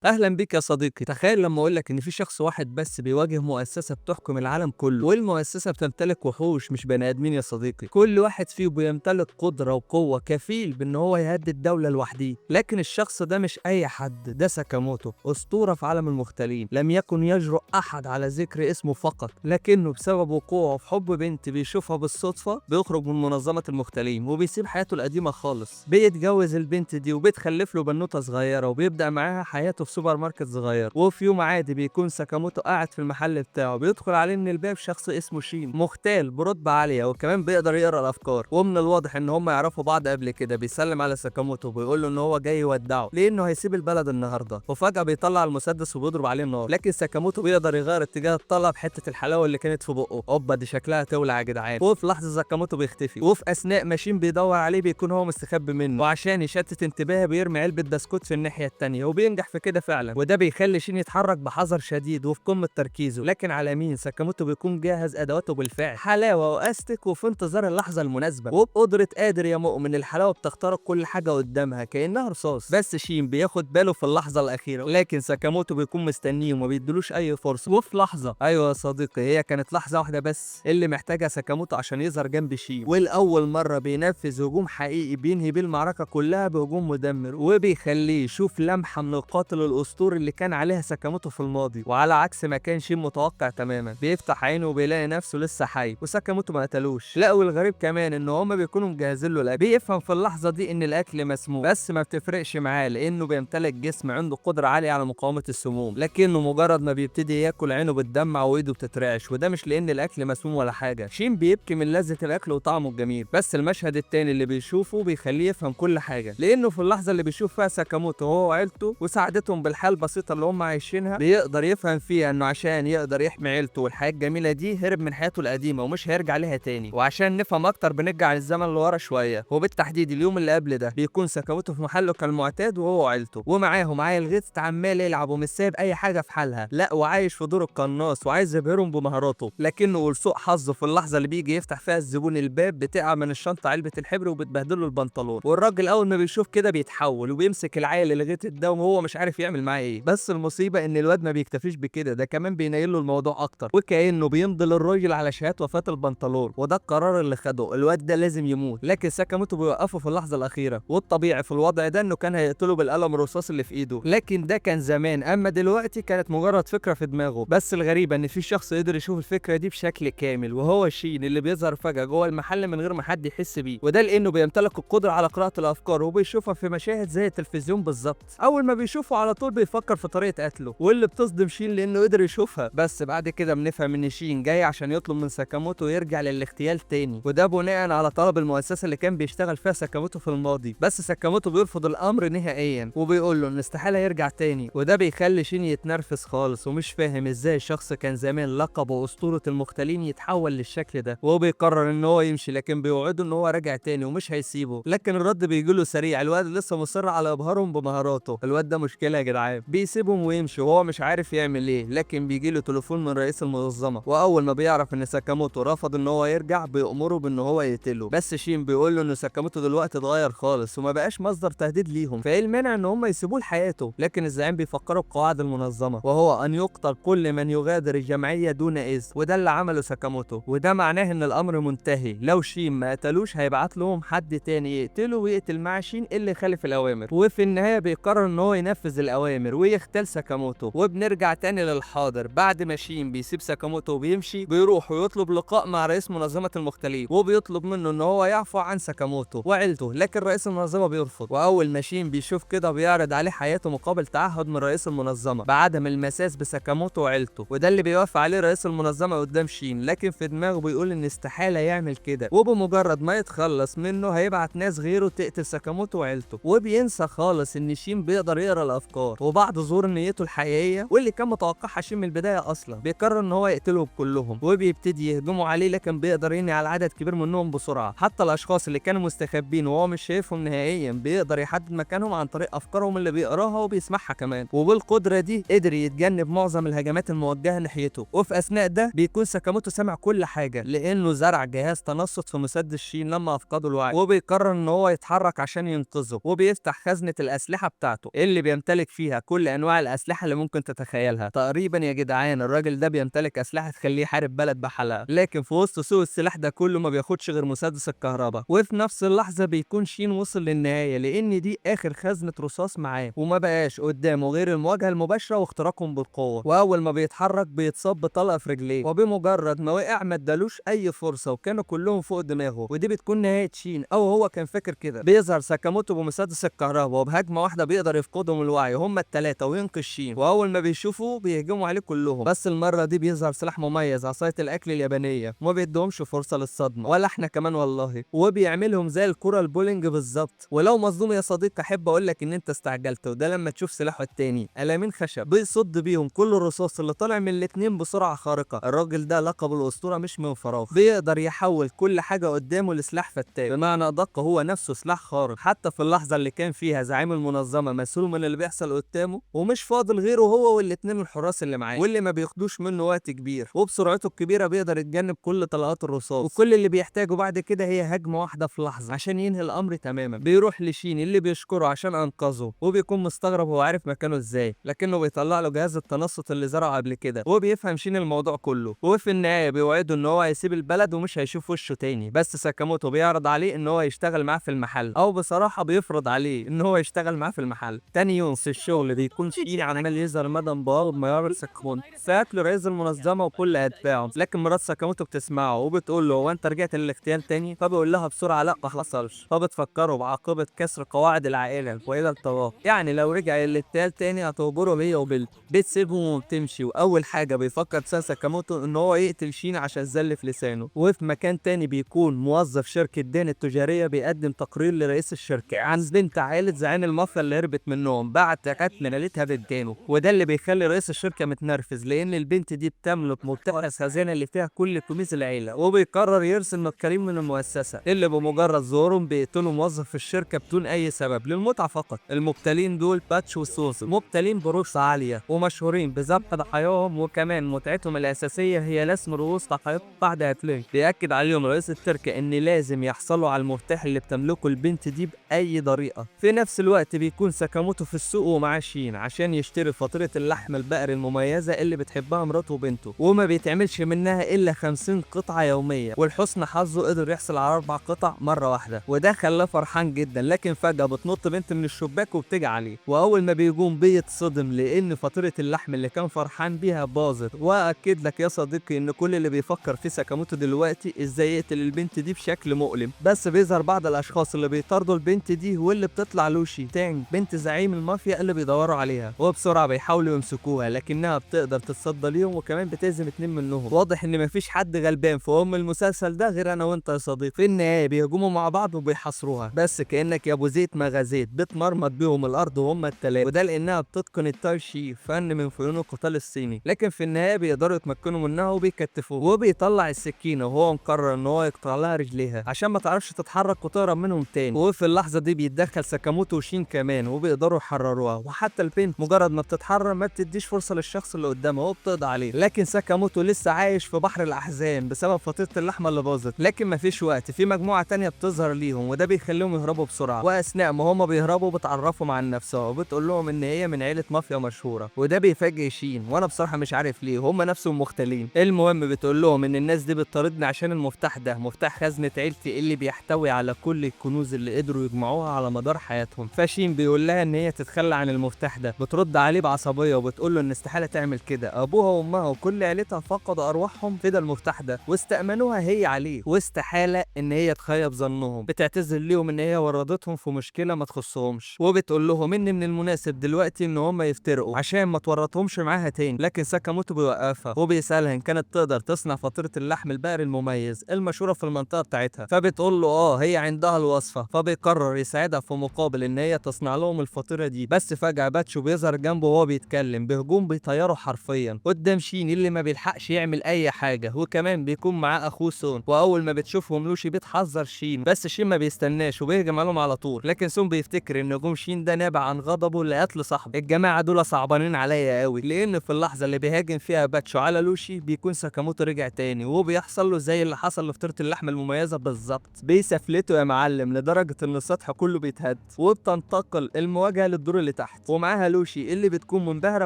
أهلا بيك يا صديقي. تخيل لما أقولك إن في شخص واحد بس بيواجه مؤسسة بتحكم العالم كله، والمؤسسة بتمتلك وحوش مش بني آدمين يا صديقي. كل واحد فيه بيمتلك قدرة وقوة كفيل بإن هو يهدد الدولة لوحده. لكن الشخص ده مش أي حد، ده ساكاموتو، أسطورة في عالم المختلين. لم يكن يجرؤ أحد على ذكر اسمه فقط، لكنه بسبب وقوعه في حب بنت بيشوفها بالصدفة بيخرج من منظمة المختلين وبيسيب حياته القديمة خالص. بيتجوز البنت دي وبتخلف له بنوتة صغيرة وبيبدأ معاها حياته في سوبر ماركت صغير. وفي يوم عادي بيكون ساكاموتو قاعد في المحل بتاعه، بيدخل عليه من الباب شخص اسمه شين، مغتال برتبة عالية وكمان بيقدر يقرا الافكار. ومن الواضح ان هم يعرفوا بعض قبل كده. بيسلم على ساكاموتو وبيقول له ان هو جاي يودعه لانه هيسيب البلد النهارده. وفجأة بيطلع المسدس وبيضرب عليه النار، لكن ساكاموتو بيقدر يغير اتجاه الطلقة بحتة الحلاوة اللي كانت في بقه. اوبا دي شكلها تولع يا جدعان. وفي لحظة ساكاموتو بيختفي، وفي اثناء ما شين بيدور عليه بيكون هو مستخبي منه، وعشان يشتت انتباهه بيرمي علبة بسكوت في الناحية التانية وبينجح في كده فعلا. وده بيخلي شين يتحرك بحذر شديد وفي قمة تركيزه. لكن على مين؟ ساكاموتو بيكون جاهز ادواته بالفعل، حلاوة واستك، وفي انتظار اللحظة المناسبة. وبقدرة قادر يا مؤمن الحلاوة بتخترق كل حاجة قدامها كأنها رصاص. بس شين بياخد باله في اللحظة الأخيرة، لكن ساكاموتو بيكون مستنيه وما بيدلوش أي فرصة. وفي لحظة، أيوة يا صديقي، هي كانت لحظة واحدة بس اللي محتاجها ساكاموتو عشان يظهر جنب شين. والأول مرة بينفذ هجوم حقيقي بينهي بيه المعركة كلها بهجوم مدمر، وبيخليه يشوف لمحة من القاتل الأسطوري اللي كان عليها ساكاموتو في الماضي. وعلى عكس ما كان شين متوقع تماما، بيفتح عينه وبيلاقي نفسه لسه حي وساكاموتو ما قتلوش. لا، والغريب كمان ان هما بيكونوا مجهزين له الاكل. بيفهم في اللحظه دي ان الاكل مسموم، بس ما بتفرقش معاه لانه بيمتلك جسم عنده قدره عاليه على مقاومه السموم. لكنه مجرد ما بيبتدي ياكل عينه بتدمع وايده بتترعش، وده مش لان الاكل مسموم ولا حاجه. شين بيبكي من لذه الاكل وطعمه الجميل. بس المشهد التاني اللي بيشوفه بيخليه يفهم كل حاجه، لانه في اللحظه اللي بيشوف فيها ساكاموتو هو وعيلته وساعدتهم بالحياه البسيطه اللي هم عايشينها، بيقدر يفهم فيها انه عشان يقدر يحمي عيلته والحياه الجميله دي هرب من حياته القديمه ومش هيرجع ليها تاني. وعشان نفهم اكتر بنرجع للزمن لورا شويه، وبالتحديد اليوم اللي قبل ده. بيكون ساكاموتو في محله كالمعتاد وهو وعيلته، ومعاهم عيل غيث عمال يلعب ومش سايب اي حاجه في حالها، لا وعايش في دور القناص وعايز يبهرهم بمهاراته. لكنه لسوء حظه في اللحظه اللي بيجي يفتح فيها الزبون الباب بتقع من الشنطه علبه الحبر وبتبهدله البنطلون. والراجل اول ما بيشوف كده بيتحول وبيمسك العيل اللي غيث ده وهو مش عارف يعمل معاه ايه. بس المصيبه ان الواد ما بيكتفيش بكده، ده كمان بينيل له الموضوع اكتر، وكانه بيمضي للراجل على شهاده وفاه البنطلون. وده القرار اللي خده، الواد ده لازم يموت. لكن ساكاموتو بيوقفه في اللحظه الاخيره، والطبيعي في الوضع ده انه كان هيقتله بالقلم الرصاص اللي في ايده. لكن ده كان زمان، اما دلوقتي كانت مجرد فكره في دماغه. بس الغريبه ان في شخص قدر يشوف الفكره دي بشكل كامل، وهو شين اللي بيظهر فجاه جوه المحل من غير ما حد يحس بيه. وده لانه بيمتلك القدره على قراءه الافكار وبيشوفها في مشاهد زي التلفزيون بالظبط. اول ما بيشوفه على طول بيفكر في طريقه قتله، واللي بتصدم شين لانه قدر يشوفها. بس بعد كده بنفهم ان شين جاي عشان يطلب من ساكاموتو يرجع للاغتيال تاني، وده بناء على طلب المؤسسه اللي كان بيشتغل فيها ساكاموتو في الماضي. بس ساكاموتو بيرفض الامر نهائيا وبيقول له ان استحاله يرجع تاني. وده بيخلي شين يتنرفز خالص ومش فاهم ازاي شخص كان زمان لقبه اسطوره المختلين يتحول للشكل ده. وهو بيقرر ان هو يمشي، لكن بيوعده ان هو راجع تاني ومش هيسيبه. لكن الرد بيجيله سريع، الواد لسه مصر على ابهارهم بمهاراته. الواد ده مشكله يا جدعان. بيسيبهم ويمشي وهو مش عارف يعمل ايه. لكن بيجيله تليفون من رئيس المنظمه، واول ما بيعرف ان ساكاموتو رفض ان هو يرجع بيأمره بان هو يقتله. بس شين بيقول له ان ساكاموتو دلوقتي اتغير خالص وما بقاش مصدر تهديد ليهم، فايه المانع ان هم يسيبوه لحياته. لكن الزعيم بيفكروا بقواعد المنظمه، وهو ان يقتل كل من يغادر الجمعيه دون اذن. وده اللي عمله ساكاموتو، وده معناه ان الامر منتهي. لو شين ما قتلوش هيبعت لهم حد تاني يقتله ويقتل مع شين اللي خالف الاوامر. وفي النهايه بيقرر ان هو ينفذ الاوامر ويغتال ساكاموتو. وبنرجع تاني للحاضر، بعد ما شين بيسيب ساكاموتو وبيمشي بيروح ويطلب لقاء مع رئيس منظمه المختلين، وبيطلب منه ان هو يعفو عن ساكاموتو وعيلته. لكن رئيس المنظمه بيرفض، واول ما شين بيشوف كده بيعرض عليه حياته مقابل تعهد من رئيس المنظمه بعدم المساس بساكاموتو وعيلته. وده اللي بيوافق عليه رئيس المنظمه قدام شين، لكن في دماغه بيقول ان استحاله يعمل كده، وبمجرد ما يتخلص منه هيبعت ناس غيره تقتل ساكاموتو وعيلته. وبينسى خالص ان شين بيقدر يقرا الافكار. وبعد ظهور نيته الحقيقيه واللي كان متوقعها شين من البدايه اصلا، بيقرر ان هو يقتلهم كلهم وبيبتدي يهجموا عليه. لكن بيقدر ينهي على عدد كبير منهم بسرعه، حتى الاشخاص اللي كانوا مستخبين وهو مش شايفهم نهائيا بيقدر يحدد مكانهم عن طريق افكارهم اللي بيقراها وبيسمعها كمان. وبالقدره دي قدر يتجنب معظم الهجمات الموجهه ناحيته. وفي اثناء ده بيكون ساكاموتو سامع كل حاجه لانه زرع جهاز تنصت في مسدس شين لما افقده الوعي. وبيقرر ان هو يتحرك عشان ينقذه، وبيفتح خزنه الاسلحه بتاعته اللي بيمتلك بيمتلك فيها كل انواع الاسلحه اللي ممكن تتخيلها. تقريبا يا جدعان الراجل ده بيمتلك اسلحه تخليه يحارب بلد بحالها، لكن في وسط سوق السلاح ده كله ما بياخدش غير مسدس الكهرباء. وفي نفس اللحظه بيكون شين وصل للنهايه، لان دي اخر خزنه رصاص معاه، وما بقاش قدامه غير المواجهه المباشره واختراقهم بالقوه. واول ما بيتحرك بيتصاب بطلقه في رجليه، وبمجرد ما وقع ما ادالوش اي فرصه وكانوا كلهم فوق دماغه. ودي بتكون نهايه شين، او هو كان فاكر كده. بيظهر ساكاموتو بمسدس الكهرباء، وبهجمه واحده بيقدر يفقدهم الوعي هما الثلاثه وينقذ شين. واول ما بيشوفوه بيهجموا عليه كلهم، بس المره دي بيظهر سلاح مميز، عصايه الاكل اليابانيه، وما بيدهمش فرصه للصدمه، ولا احنا كمان والله. وبيعملهم زي الكره البولينج بالظبط. ولو مصدوم يا صديقي احب اقول لك ان انت استعجلت، وده لما تشوف سلاحه التاني قلمين خشب بيصد بيهم كل الرصاص اللي طالع من الاتنين بسرعه خارقه. الراجل ده لقب الاسطوره مش من فراغ، بيقدر يحول كل حاجه قدامه لسلاح فتاك، بمعنى ادق هو نفسه سلاح خارق. حتى في اللحظه اللي كان فيها زعيم المنظمه مسؤول من اللي بيحصل قدامه ومش فاضل غيره هو والاتنين الحراس اللي معاه، واللي ما بياخدوش منه وقت كبير، وبسرعته الكبيره بيقدر يتجنب كل طلقات الرصاص. وكل اللي بيحتاجه بعد كده هي هجمه واحده في لحظه عشان ينهي الامر تماما. بيروح لشين اللي بيشكره عشان انقذه، وبيكون مستغرب هو عارف مكانه ازاي، لكنه بيطلع له جهاز التنصت اللي زرعه قبل كده، وبيفهم شين الموضوع كله. وفي النهايه بيوعده ان هو هيسيب البلد ومش هيشوف وشه تاني. بس ساكاموتو بيعرض عليه ان هو يشتغل معاه في المحل، او بصراحه بيفرض عليه ان هو يشتغل معاه في المحل. تاني يوم في الشغل بيكون شين عمال يظهر مدى انبهاره بميار ساكاموتو، ساكله رئيس المنظمه وكل اتباعه. لكن مرات ساكاموتو بتسمعه وبتقول له هو انت رجعت للاغتيال تاني؟ فبيقول لها بسرعه لا ما حصلش. فبتفكره بعاقبه كسر قواعد العائله والى الطلاق، يعني لو رجع للاغتيال تاني هتهجره هي وبنته. بتسيبهم وبتمشي، واول حاجه بيفكر ساكاموتو ان هو يقتل شين عشان زل في لسانه. وفي مكان تاني بيكون موظف شركه دين التجاريه بيقدم تقرير لرئيس الشركه عن بنت عائله زعيم المافيا اللي هربت منهم بعد قتل ليلتها بدانه. وده اللي بيخلي رئيس الشركه متنرفز، لان البنت دي بتملك مفتاح الخزانه اللي فيها كل كنوز العيله، وبيقرر يرسل نكرين من المؤسسه اللي بمجرد ظهورهم بيقتلوا موظف في الشركه بدون اي سبب للمتعه فقط. المبتلين دول باتش وسوسو، مبتلين برؤوس عاليه ومشهورين بذبح ضحاياهم، وكمان متعتهم الاساسيه هي لسم رؤوس ضحاياهم بعد قتلهم. بيأكد عليهم رئيس الشركه ان لازم يحصلوا على المفتاح اللي بتملكه البنت دي باي طريقه. في نفس الوقت بيكون ساكاموتو في السوق ومعاه شين عشان يشتري فطيره اللحم البقري المميزه اللي بتحبها مراته وبنته، وما بيتعملش منها الا 50 قطعه يوميا. ولحسن حظه قدر يحصل على 4 قطع مره واحده، وده خلاه فرحان جدا. لكن فجاه بتنط بنت من الشباك وبتيجي عليه، واول ما بيقوم بيتصدم لان فطيره اللحم اللي كان فرحان بيها باظت. واكد لك يا صديقي ان كل اللي بيفكر فيه ساكاموتو دلوقتي ازاي يقتل البنت دي بشكل مؤلم. بس بيظهر بعض الاشخاص اللي بيطاردوا البنت دي، واللي بتطلع لوشي تانج بنت زعيم المافيا اللي بيدوروا عليها، وبسرعه بيحاولوا يمسكوها لكنها بتقدر تتصدى ليهم، وكمان بتهزم 2 منهم. واضح ان مفيش حد غلبان في المسلسل ده غير انا وانت يا صديقي. في النهايه بيهجموا مع بعض وبيحاصروها، بس كانك يا ابو زيت ما غزيت بتمرمط بيهم الارض وهم التلاته. وده لانها بتتقن التايشي، فن من فنون القتال الصيني. لكن في النهايه بيقدروا يتمكنوا منها وبيكتفوها، وبيطلع السكينه وهو مقرر ان هو يقطع لها رجليها عشان ما تعرفش تتحرك وتهرب منهم تاني. وفي اللحظه دي بيتدخل ساكاموتو وشين كمان وبيقدروا يحرروها. وحتى البنت مجرد ما بتتحرر ما بتديش فرصه للشخص اللي قدامها وبتقضي عليه. لكن ساكاموتو لسه عايش في بحر الاحزان بسبب فطيره اللحمه اللي باظت. لكن مفيش وقت، في مجموعه تانية بتظهر ليهم، وده بيخليهم يهربوا بسرعه. واثناء ما هما بيهربوا بتعرفهم عن نفسها وبتقول لهم ان هي من عيله مافيا مشهوره، وده بيفاجئ شين. وانا بصراحه مش عارف ليه هما نفسهم مختلين. المهم بتقول لهم ان الناس دي بتطاردني عشان المفتاح ده مفتاح خزنه عيلتي اللي بيحتوي على كل الكنوز اللي قدروا يجمعوها على مدار حياتهم. فشين بيقول لها ان هي تتخلى عن المفتاح ده. بترد عليه بعصبيه وبتقول له ان استحاله تعمل كده، ابوها وامها وكل عيلتها فقدوا ارواحهم في ده المفتاح ده واستأمنوها هي عليه، واستحاله ان هي تخيب ظنهم. بتعتذر ليهم ان هي ورطتهم في مشكله ما تخصهمش، وبتقول لهم ان من المناسب دلوقتي ان هم يفترقوا عشان ما تورطهمش معاها تاني. لكن ساكاموتو بيوقفها وبيسالها ان كانت تقدر تصنع فطيره اللحم البقري المميز المشهوره في المنطقه بتاعتها. فبتقول له هي عندها الوصفه. فبيقرر يساعدها في مقابل ان هي تصنع لهم الفطيره دي. بس فجاه باتشو بيظهر جنبه وهو بيتكلم بهجوم بيطيره حرفيا قدام شين اللي ما بيلحقش يعمل اي حاجه. وكمان بيكون معاه اخوه سون. واول ما بتشوفهم لوشي بتحذر شين، بس شين ما بيستناش وبيهجم عليهم على طول. لكن سون بيفتكر ان هجوم شين ده نابع عن غضبه لقتل صاحبه. الجماعه دول صعبانين عليا قوي، لان في اللحظه اللي بيهاجم فيها باتشو على لوشي بيكون ساكاموتو رجع تاني، وبيحصل له زي اللي حصل لفطيره اللحم المميزه بالظبط. بيسفلته يا معلم لدرجه ان السطح كله بيتهد. وبتنتقل المواجهه للدور اللي تحت، ومعاها لوشي اللي بتكون منبهرة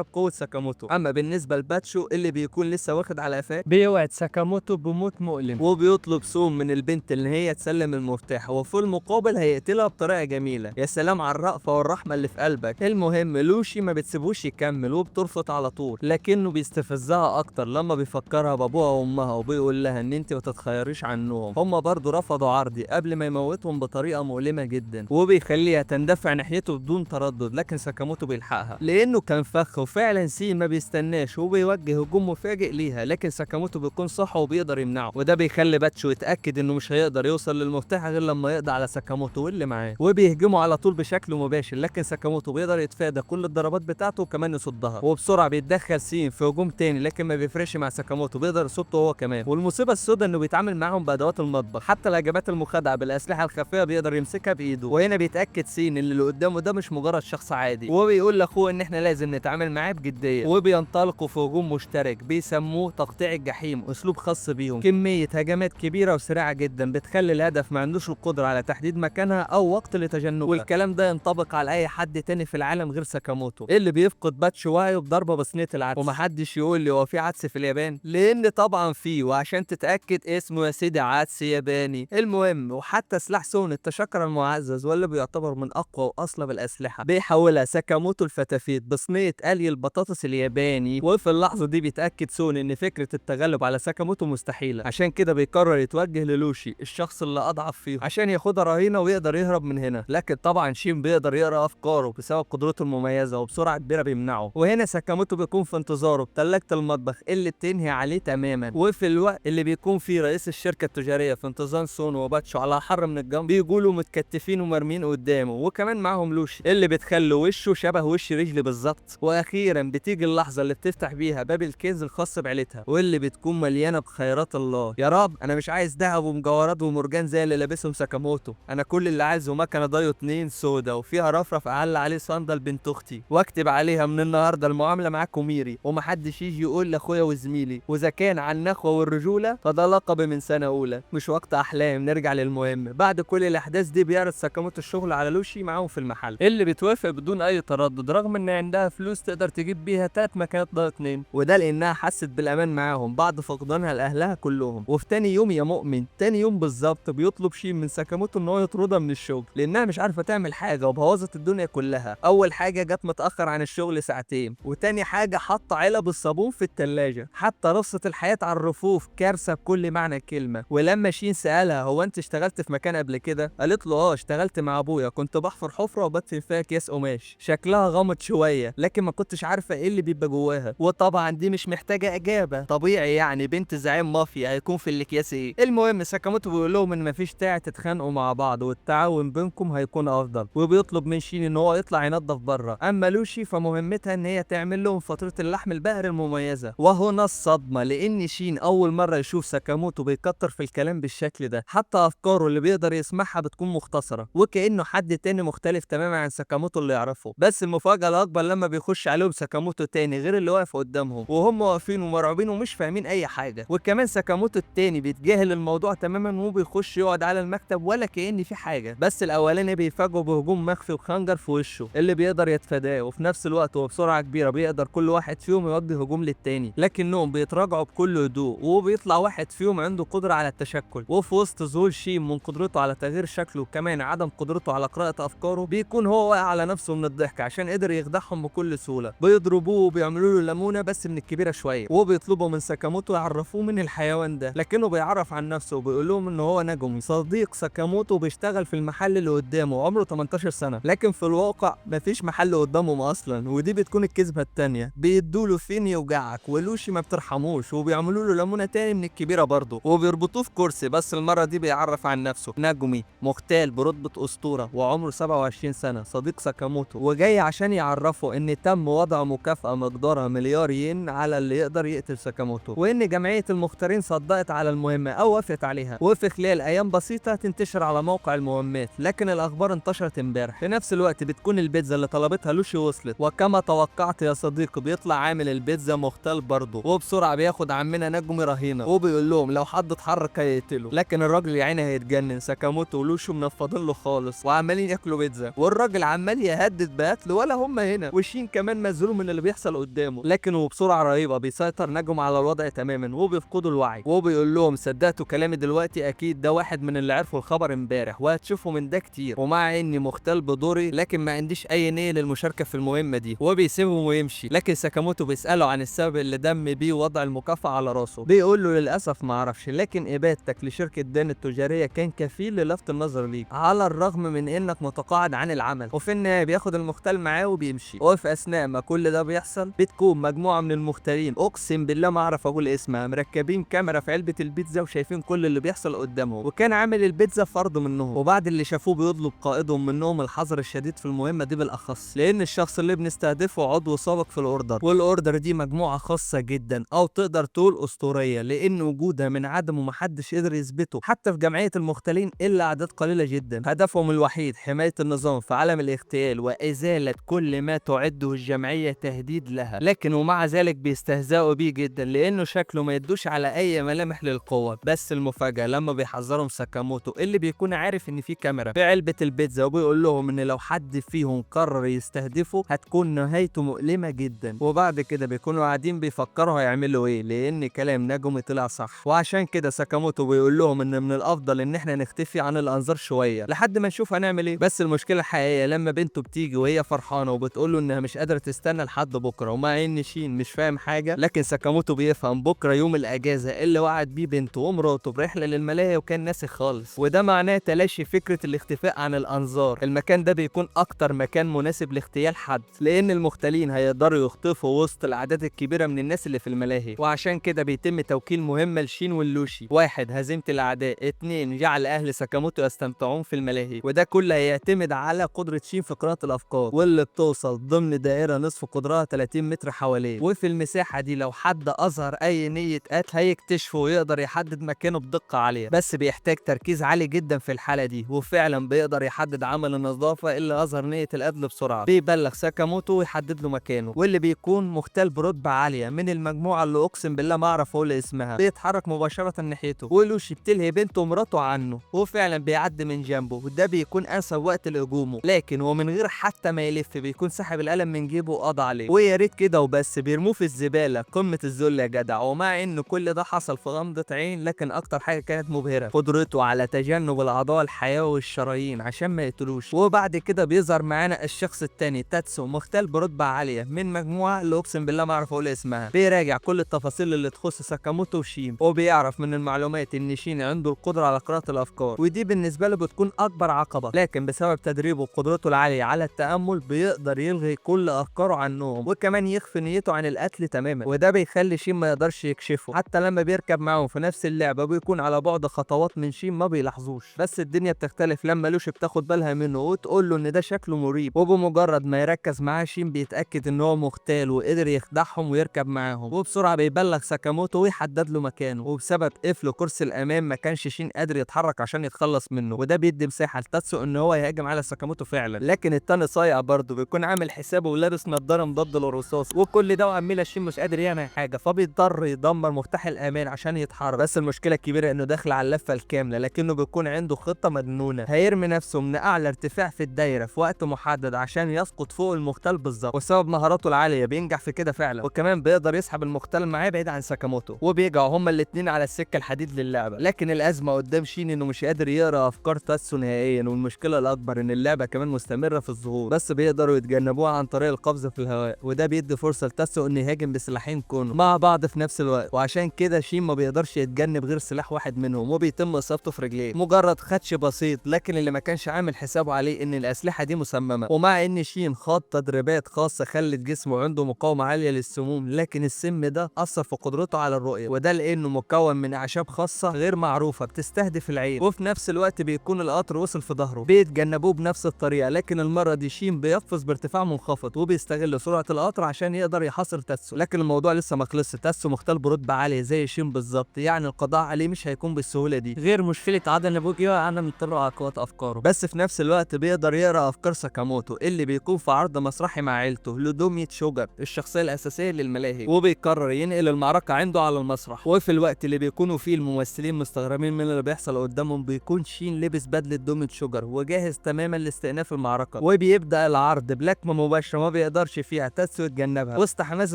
بقوة ساكاموتو. اما بالنسبة لباتشو اللي بيكون لسه واخد على قفاه، بيوعد ساكاموتو بموت مؤلم وبيطلب سوم من البنت اللي هي تسلم المفتاح، وفي المقابل هيقتلها بطريقة جميلة. يا سلام على الرأفة والرحمة اللي في قلبك. المهم لوشي ما بتسيبوش يكمل وبترفض على طول، لكنه بيستفزها اكتر لما بيفكرها بابوها وامها وبيقول لها ان انت ما تتخيريش عنهم، هما برضو رفضوا عرضي قبل ما يموتهم بطريقة مؤلمة جدا، وبيخليها تندفع ناحيته بدون تردد. لكن ساكاموتو بيلحقها لانه كان فخ، وفعلا سين ما بيستناش وبيوجه هجوم مفاجئ ليها، لكن ساكاموتو بيكون صح وبيقدر يمنعه، وده بيخلي باتشو يتاكد انه مش هيقدر يوصل للمفتاح غير لما يقضي على ساكاموتو واللي معاه، وبيهجموا على طول بشكل مباشر. لكن ساكاموتو بيقدر يتفادى كل الضربات بتاعته وكمان يصدها، وبسرعه بيتدخل سين في هجوم تاني، لكن ما بيفرقش مع ساكاموتو، بيقدر يصده هو كمان. والمصيبه السوداء انه بيتعامل معاهم بادوات المطبخ، حتى الهجمات المخادعه بالاسلحه الخفيه بيقدر يمسكها بايده. وهنا بيتاكد سين ان اللي قدامه ده مش مجرد شخص عادي، وبيقول لاخوه ان احنا لازم نتعامل معاه بجديه، وبينطلقوا في هجوم مشترك بيسموه تقطيع الجحيم، اسلوب خاص بيهم. كميه هجمات كبيره وسريعه جدا بتخلي الهدف ما عندوش القدره على تحديد مكانها او وقت لتجنبها، والكلام ده ينطبق على اي حد تاني في العالم غير ساكاموتو اللي بيفقد باتشو وعيه بضربه بصينيه العدس. ومحدش يقول لي هو في عدس في اليابان، لان طبعا فيه، وعشان تتاكد اسمه يا سيدي عدس ياباني. المهم وحتى سلاح سون التشكر المعزز واللي بيعتبر من اقوى واصلب الاسلحه بيحولها ساكاموتو لفتافيت بصينيه قلي البطاطس الياباني. وفي اللحظه دي بيتاكد سون ان فكره التغلب على ساكاموتو مستحيله، عشان كده بيقرر يتوجه للوشي الشخص اللي اضعف فيه عشان ياخدها رهينه ويقدر يهرب من هنا. لكن طبعا شين بيقدر يقرا افكاره بسبب قدرته المميزه، وبسرعه كبيره بيمنعه. وهنا ساكاموتو بيكون في انتظاره بثلاجه المطبخ اللي بتنهي عليه تماما، وفي الوقت اللي بيكون فيه رئيس الشركه التجاريه في انتظار سون وباتشو على حر من الجنب، بيقولوا متكتفين ومرمين قدامه، وكمان معاهم لوشي اللي بتخلي وشه شبه وش رجلي بالظبط. واخيرا بتيجي اللحظه اللي بتفتح بيها باب الكنز الخاص بعيلتها، واللي بتكون مليانه بخيرات الله. يا رب انا مش عايز ذهب ومجوهرات ومرجان زي اللي لابسهم ساكاموتو، انا كل اللي عايزه مكنه دايو 2 سودا وفيها رفرف اعلق عليه صندل بنت اختي، واكتب عليها من النهارده المعامله معاكم ميري، ومحدش يجي يقول لاخويا وزميلي. واذا كان عن النخوه والرجوله فده لقب من سنه اولى، مش وقت احلام. نرجع للمهم. بعد كل الاحداث دي بيعرض ساكاموتو الشغل على لوشي معاهم في المحل، اللي بتوافق بدون اي تردد رغم ان عندها فلوس تقدر تجيب بيها 3 مكانات دايو 2، وده لانها حست بالامان معاهم بعد فقدانها لاهلها كلهم. وفي تاني يوم يا مؤمن، تاني يوم بالظبط، بيطلب شين من ساكاموتو ان هو يطردها من الشغل لانها مش عارفه تعمل حاجه وبوظت الدنيا كلها. اول حاجه جت متاخر عن الشغل ساعتين، وتاني حاجه حط علب الصابون في التلاجة، حتى رصه الحياه على الرفوف، كارثه بكل معنى الكلمه. ولما شين سالها هو انت اشتغلت في مكان قبل كده، قالت له اشتغلت مع ابويا، كنت بحفر حفره وبدفن فيها اكياس قماش. شكلها غامض شويه لكن ما كنتش عارفه ايه اللي بيبقى جواها، وطبعا دي مش محتاجه اجابه، طبيعي يعني بنت زعيم مافيا هيكون في الاكياس ايه. المهم ساكاموتو بيقول لهم ان مفيش داعي تتخانقوا مع بعض والتعاون بينكم هيكون افضل، وبيطلب من شين ان هو يطلع ينظف بره. اما لوشي فمهمتها ان هي تعمل لهم فاتوره اللحم البقري المميزه. وهنا الصدمه، لان شين اول مره يشوف ساكاموتو بيكتر في الكلام بالشكل ده، حتى افكاره اللي بيقدر يسمعها بتكون مختصره وكانه حد تاني مختلف تماما عن ساكاموتو اللي يعرفه. بس المفاجاه الاكبر لما بيخش عليهم ساكاموتو تاني غير اللي واقف قدامهم، وهم واقفين ومرعوبين ومش فاهمين اي حاجه. وكمان ساكاموتو التاني بيتجاهل الموضوع تماما وبيخش يقعد على المكتب ولا كأن في حاجه. بس الاولاني بيفاجئه بهجوم مخفي وخنجر في وشه اللي بيقدر يتفاداه، وفي نفس الوقت وبسرعه كبيره بيقدر كل واحد فيهم يوجه هجوم للتاني، لكنهم بيتراجعوا بكل هدوء، وبيطلع واحد فيهم عنده قدره على التشكل. وفي وسط ذهول شين من قدرته على تغيير شكله وكمان عدم قدرته على قراءه افكاره، بيكون هو واقع على نفسه من الضحك عشان قدر يخدعهم بكل سهوله. بيضربوه وبيعملوا له ليمونه بس من الكبيره شويه، وبيطلبوا من ساكاموتو يعرفوه من الحيوان ده، لكنه بيعرف عن نفسه وبيقول لهم ان هو نجومي صديق ساكاموتو بيشتغل في المحل اللي قدامه، عمره 18 سنه، لكن في الواقع مفيش محل قدامهم اصلا. ودي بتكون الكذبه الثانيه. بيدوله فين يوجعك، ولوشي ما بترحموش وبيعملوا له ليمونه تاني من الكبيره برضه، وبيربطوه في كرسي. بس المره دي بيعرف عن نفسه نجومي مغتال برتبه اسطوره وعمره 27 سنه، صديق ساكاموتو، وجاي عشان يعرفه ان تم وضع مكافاه مقدارها مليار ين على اللي يقدر يقتل ساكاموتو، وان جمعيه المختارين صدقت على المهمه او وافقت عليها، وفي خلال ايام بسيطه تنتشر على موقع المهمات. لكن الاخبار انتشرت امبارح. في نفس الوقت بتكون البيتزا اللي طلبتها لوشي وصلت، وكما توقعت يا صديقي بيطلع عامل البيتزا مختال برضه، وبسرعه بياخد عمنا نجومي رهينه وبيقول لهم لو حد اتحرك هيقتله. لكن الراجل يا عيني هيتجنن، ساكاموتو ولوشي منفضين له خالص وعمالين ياكلوا بيتزا، والراجل عمال يهدد بيهدد بقتل ولا هم هنا، وشين كمان مذهول من اللي بيحصل قدامه، لكن وبسرعه رهيبه بيسيطر نجم على الوضع تماما وبيفقدوا الوعي، وبيقول لهم صدقتوا كلامي دلوقتي؟ اكيد ده واحد من اللي عرفوا الخبر امبارح وهتشوفوا من ده كتير، ومع اني مختل بدوري لكن ما عنديش اي نيه للمشاركه في المهمه دي، وبيسيبهم ويمشي. لكن ساكاموتو بيساله عن السبب اللي دم بيه وضع المكافاه على راسه، بيقول له للاسف ما اعرفش، لكن ابادتك لشركه دان التجاريه كان كفيل للفت النظر ليك على الرغم من انك متقاعد عن العمل. وفي النهايه بياخد المختل معاه وبيمشي. وفي اثناء ما كل ده بيحصل بتكون مجموعه من المختلين، اقسم بالله ما اعرف اقول اسمها، مركبين كاميرا في علبه البيتزا وشايفين كل اللي بيحصل قدامهم، وكان عامل البيتزا فرد منهم. وبعد اللي شافوه بيطلب قائدهم منهم الحذر الشديد في المهمه دي بالاخص، لان الشخص اللي بنستهدفه عضو سابق في الاوردر، والاوردر دي مجموعه خاصه جدا او تقدر تقول اسطوريه، لان وجودها من عدم ومحدش قدر يثبته حتى في جمعيه المختلين الا اعداد قليله جدا. هدفهم الوحيد حمايه النظام في عالم الاغتيال وازاله كل ما تعده الجمعيه تهديد لها، لكن ومع ذلك بيستهزئوا بيه جدا لانه شكله ما يدوش على اي ملامح للقوه. بس المفاجاه لما بيحذرهم ساكاموتو اللي بيكون عارف ان في كاميرا في علبه البيتزا، وبيقول لهم ان لو حد فيهم قرر يستهدفه هتكون نهايته مؤلمه جدا. وبعد كده بيكونوا قاعدين بيفكروا هيعملوا ايه، لان كلام نجومي طلع صح، وعشان كده ساكاموتو بيقول لهم ان من الافضل ان احنا نختفي عن الانظار شويه لحد ما نشوف هنعمل ايه. بس المشكله الحقيقيه لما بنته بتيجي وهي فرحانه وبتقول له انها مش قادره تستنى لحد بكره، ومع ان شين مش فاهم حاجه لكن ساكاموتو بيفهم بكره يوم الاجازه اللي وعد بيه بنته ومراته برحله للملاهي وكان ناسي خالص، وده معناه تلاشي فكره الاختفاء عن الانظار. المكان ده بيكون اكتر مكان مناسب لاغتيال حد، لان المختلين هيقدروا يخطفوا وسط الاعداد الكبيره من الناس اللي في الملاهي، وعشان كده بيتم توكيل مهمه لشين واللوشي: 1. هزيمه الاعداء، 2. جعل اهل ساكاموتو يستمتعون في الملاهي. وده كله هيعتمد على قدره شين في قراءه الافكار، واللي بتوصل ضمن دائره نصف قدرها 30 متر حواليه، وفي المساحه دي لو حد اظهر اي نيه قتل هيكتشفه ويقدر يحدد مكانه بدقه عاليه، بس بيحتاج تركيز عالي جدا في الحاله دي، وفعلا بيقدر يحدد عمل النظافه اللي اظهر نيه القتل بسرعه. بيبلغ ساكاموتو ويحدد له مكانه، واللي بيكون مختل برتبه عاليه من المجموعه اللي اقسم بالله ما اعرف اقول اسمها بيتحرك مباشره ناحيته، ولوشي بتلهي بنته ومراته عنه، وفعلا بيعدي من جنبه، وده بيكون انسب وقت لهجومه، لكن ومن غير حتى ما يلف بيكون سحب القلم من جيبه وقضى عليه. ويا ريت كده وبس، بيرموه في الزباله، قمه الذل يا جدع. ومع ان كل ده حصل في غمضه عين، لكن اكتر حاجه كانت مبهره قدرته على تجنب الاعضاء الحيويه والشرايين عشان ما يقتلوش. وبعد كده بيظهر معانا الشخص التاني تاتسو، مختل برتبه عاليه من مجموعه اللي اقسم بالله ما اعرف اقول اسمها، بيراجع كل التفاصيل اللي تخص ساكاموتو وشين، وبيعرف من المعلومات ان شين عنده القدره على قراءه الافكار، ودي بالنسبه له بتكون اكبر عقبه، لكن بسبب تدريبه وقدرته العاليه على التامل بيقدر يلغي كل افكاره عنهم، وكمان يخفي نيته عن القتل تماما، وده بيخلي شين ما يقدرش يكشفه. حتى لما بيركب معاهم في نفس اللعبه بيكون على بعد خطوات من شين ما بيلاحظوش. بس الدنيا بتختلف لما لوشي بتاخد بالها منه وتقول له ان ده شكله مريب، وبمجرد ما يركز معاه شين بيتاكد ان هو مغتال وقدر يخدعهم ويركب معاهم، وبسرعه بيبلغ ساكاموتو ويحدد له مكانه، وبسبب قفل كرسي الامام ما كانش شين قادر يتحرك عشان يتخلص منه، وده بيدي مساحه لتاتسو ان هو يهاجم على ساكاموتو فعلا. لكن التاني صايع برضه، بيكون عامل حسابه ولابس نضاره مضاد للرصاص، وكل ده وعمال شين مش قادر يعمل حاجه، فبيضطر يدمر مفتاح الامان عشان يتحرك. بس المشكله الكبيره انه داخل على اللفه الكامله، لكنه بيكون عنده خطه مجنونه، هيرمي نفسه من اعلى ارتفاع في الدايره في وقت محدد عشان يسقط فوق المختل بالظبط، وسبب مهاراته العاليه بينجح في كده فعلا، وكمان بيقدر يسحب المختل معاه بعيد عن ساكاموتو، وبيرجعوا هما الاثنين على السكه الحديد للعبه. لكن الازمه قدام شين انه مش قادر يقرا افكار تاتسو نهائيا، والمشكله الاكبر ان اللعبه كمان مستمره في الظهور، بس بيقدروا يتجنبوها عن طريق القفز في الهواء، وده بيدي فرصه لتاتسو انه يهاجم بسلاحين كونو مع بعض في نفس الوقت، وعشان كده شين ما بيقدرش يتجنب غير سلاح واحد منهم، وبيتم اصابته في رجليه مجرد خدش بسيط، لكن اللي ما كانش عامل حسابه عليه ان الاسلحه دي مسممه، ومع ان شين خاض تدريبات خاصه خلت جسمه عنده مقاومه عاليه للسموم، لكن السم ده اثر في قدرته على الرؤيه، وده لانه مكون من اعشاب خاصه غير معروفه بتستهدف العين، وفي نفس الوقت بيكون القطر وصل في ظهره بيتجنبوه بنفس الطريقه، لكن المره دي شين بيقفز بارتفاع منخفض وبيستغل سرعه القطر عشان يقدر يحاصر تاتسو، لكن الموضوع لسه ما خلصش. تاتسو مختل برتبه عاليه زي شين بالظبط، يعني القضاء عليه مش هيكون بالسهوله دي، غير مشكله عدم نابوجيا انا مضطر على قوه افكاره، بس في نفس الوقت بيقدر يقرا افكار ساكاموتو اللي بيكون في عرض مسرحي مع عيلته لودوميت شوجر الشخصيه الاساسيه للملاهي، وبيقرر ينقل المعركه عنده على المسرح، وفي الوقت اللي بيكونوا فيه الممثلين مستغربين من اللي بيحصل قدامهم بيكون شين لبس بدله دوميت شوجر وجاهز تماما لاستئناف المعركه، وبيبدأ العرض بلكمة مباشرة ما بيقدرش فيها تاتسو يتجنبها وسط حماس